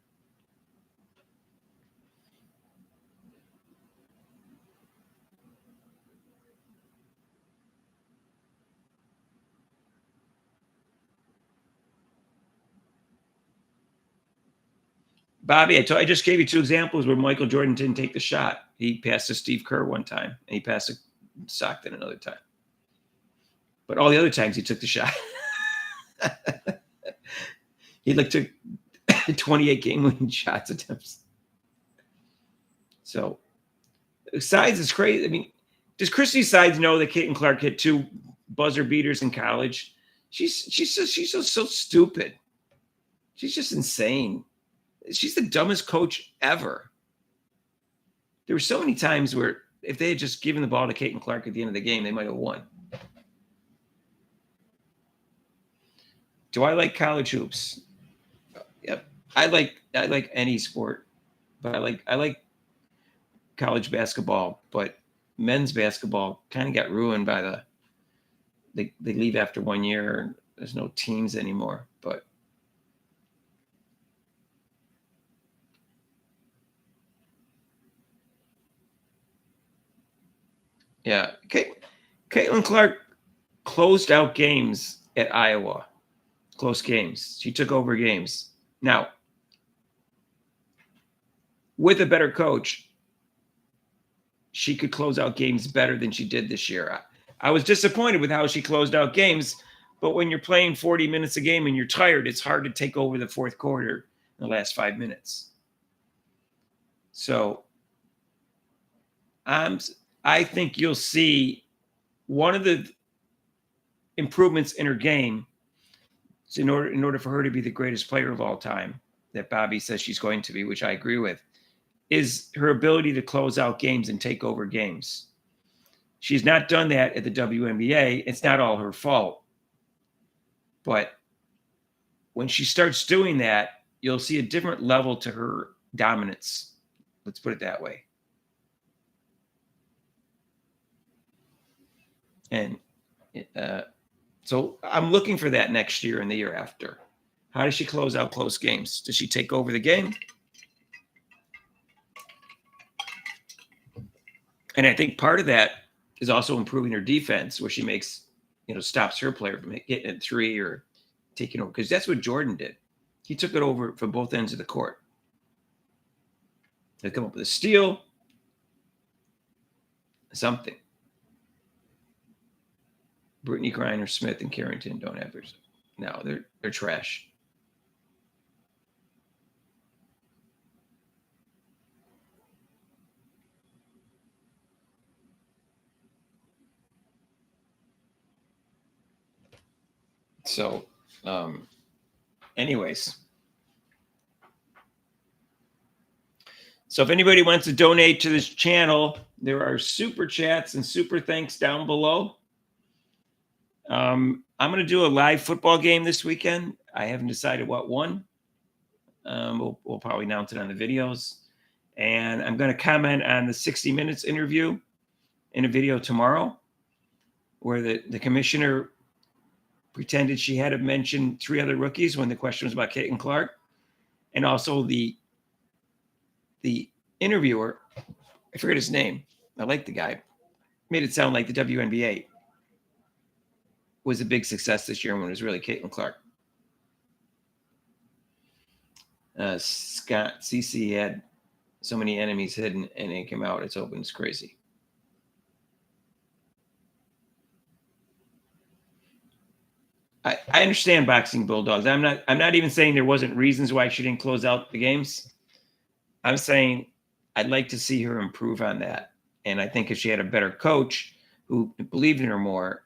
Bobby, I just gave you 2 examples where Michael Jordan didn't take the shot. He passed to Steve Kerr one time, and he passed to Stockton another time. But all the other times he took the shot. He took 28 game-winning shots attempts. So Sides is crazy. I mean, does Christy Sides know that Caitlin Clark hit 2 buzzer beaters in college? She's so stupid. She's just insane. She's the dumbest coach ever. There were so many times where if they had just given the ball to Caitlin Clark at the end of the game, they might have won. Do I like college hoops? Yep. I like any sport, but I like college basketball, but men's basketball kind of got ruined by they leave after 1 year and there's no teams anymore. But yeah, Caitlin Clark closed out games at Iowa. Close games. She took over games. Now, with a better coach, she could close out games better than she did this year. I was disappointed with how she closed out games, but when you're playing 40 minutes a game and you're tired, it's hard to take over the fourth quarter in the last 5 minutes. So I think you'll see one of the improvements in her game in order for her to be the greatest player of all time that Bobby says she's going to be, which I agree with, is her ability to close out games and take over games. She's not done that at the WNBA. It's not all her fault. But when she starts doing that, you'll see a different level to her dominance Let's put it that way. And so I'm looking for that next year and the year after. How does she close out close games? Does she take over the game? And I think part of that is also improving her defense, where she makes, stops her player from getting it 3 or taking over. Because that's what Jordan did. He took it over from both ends of the court. They come up with a steal, something. Brittany Griner, Smith, and Carrington don't have theirs. No, they're trash. So, anyways. So if anybody wants to donate to this channel, there are super chats and super thanks down below. I'm going to do a live football game this weekend. I haven't decided what one. We'll probably announce it on the videos. And I'm going to comment on the 60 Minutes interview in a video tomorrow, where the commissioner pretended she had to mention 3 other rookies when the question was about Caitlin Clark. And also the interviewer, I forget his name. I like the guy. Made it sound like the WNBA was a big success this year when it was really Caitlin Clark. Scott CC had so many enemies hidden, and it came out. It's open. It's crazy. I understand boxing Bulldogs. I'm not even saying there wasn't reasons why she didn't close out the games. I'm saying I'd like to see her improve on that. And I think if she had a better coach who believed in her more,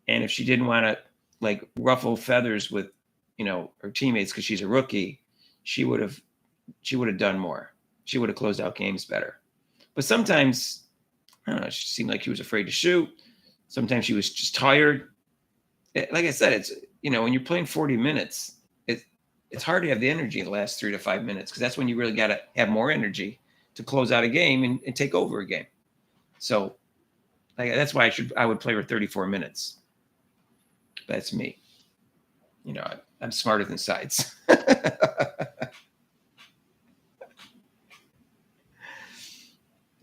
and if she didn't want to ruffle feathers with, her teammates because she's a rookie, she would have done more. She would have closed out games better. But sometimes, I don't know, she seemed like she was afraid to shoot. Sometimes she was just tired. Like I said, it's, when you're playing 40 minutes, it's hard to have the energy in the last 3 to 5 minutes, because that's when you really got to have more energy to close out a game and take over a game. So that's why I would play her 34 minutes. That's me. I'm smarter than sides.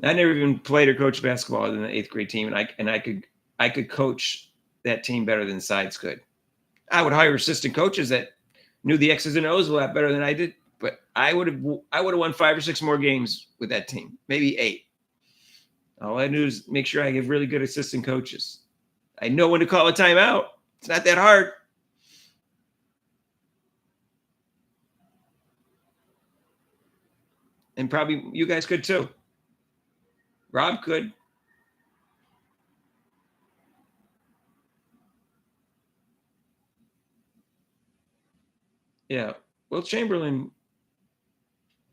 I never even played or coached basketball in the 8th grade team, and I could coach that team better than sides could. I would hire assistant coaches that knew the X's and O's a lot better than I did, but I would have won 5 or 6 more games with that team, maybe 8. All I do is make sure I have really good assistant coaches. I know when to call a timeout. It's not that hard. And probably you guys could too. Rob could. Yeah. Well, Chamberlain.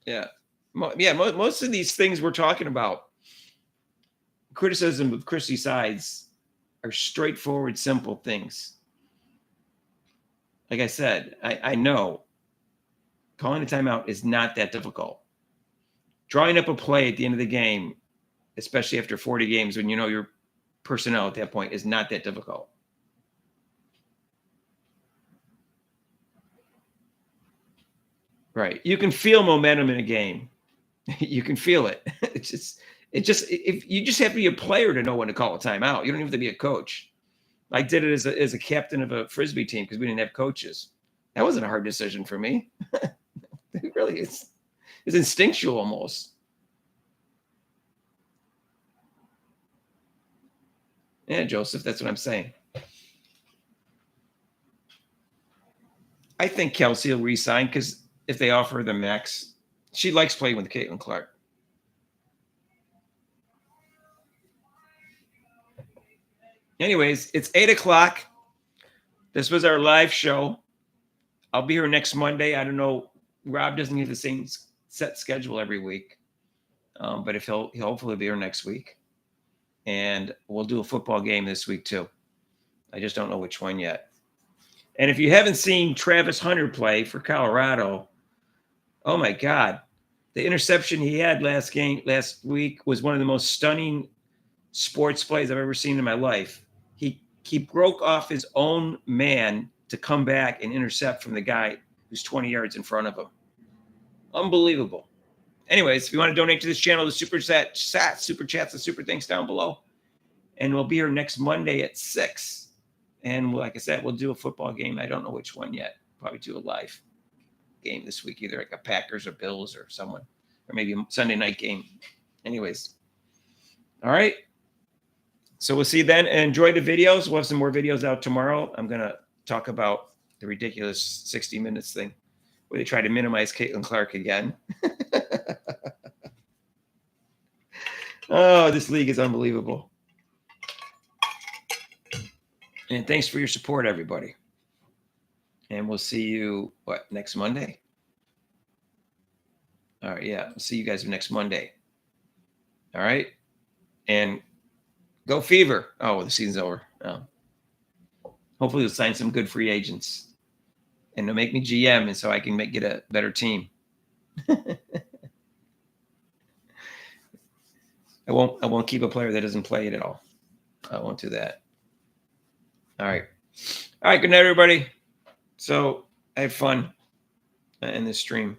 Yeah. Most of these things we're talking about, criticism of Chrissy Sides, are straightforward, simple things. Like I said, I know calling a timeout is not that difficult. Drawing up a play at the end of the game, especially after 40 games, when you know your personnel at that point, is not that difficult. Right. You can feel momentum in a game. You can feel it. If you just have to be a player to know when to call a timeout. You don't even have to be a coach. I did it as a captain of a Frisbee team because we didn't have coaches. That wasn't a hard decision for me. It really is. It's instinctual almost. Yeah, Joseph, that's what I'm saying. I think Kelsey will resign because if they offer her the max, she likes playing with Caitlin Clark. Anyways, it's 8:00. This was our live show. I'll be here next Monday. I don't know. Rob doesn't get the same set schedule every week. But if he'll hopefully be here next week. And we'll do a football game this week too. I just don't know which one yet. And if you haven't seen Travis Hunter play for Colorado, oh my God. The interception he had last week was one of the most stunning sports plays I've ever seen in my life. He broke off his own man to come back and intercept from the guy who's 20 yards in front of him. Unbelievable. Anyways, if you want to donate to this channel, the super chats, the super thanks down below. And we'll be here next Monday at 6. And like I said, we'll do a football game. I don't know which one yet. Probably do a live game this week, either like a Packers or Bills or someone, or maybe a Sunday night game. Anyways. All right. So we'll see you then. And enjoy the videos. We'll have some more videos out tomorrow. I'm going to talk about the ridiculous 60 Minutes thing where they try to minimize Caitlin Clark again. Oh, this league is unbelievable. And thanks for your support, everybody. And we'll see you, next Monday? All right, yeah. We'll see you guys next Monday. All right? And go Fever. Oh, the season's over. Oh. Hopefully we'll sign some good free agents. And they'll make me GM, and so I can get a better team. I won't keep a player that doesn't play it at all. I won't do that. All right. All right, good night, everybody. So I had fun in this stream.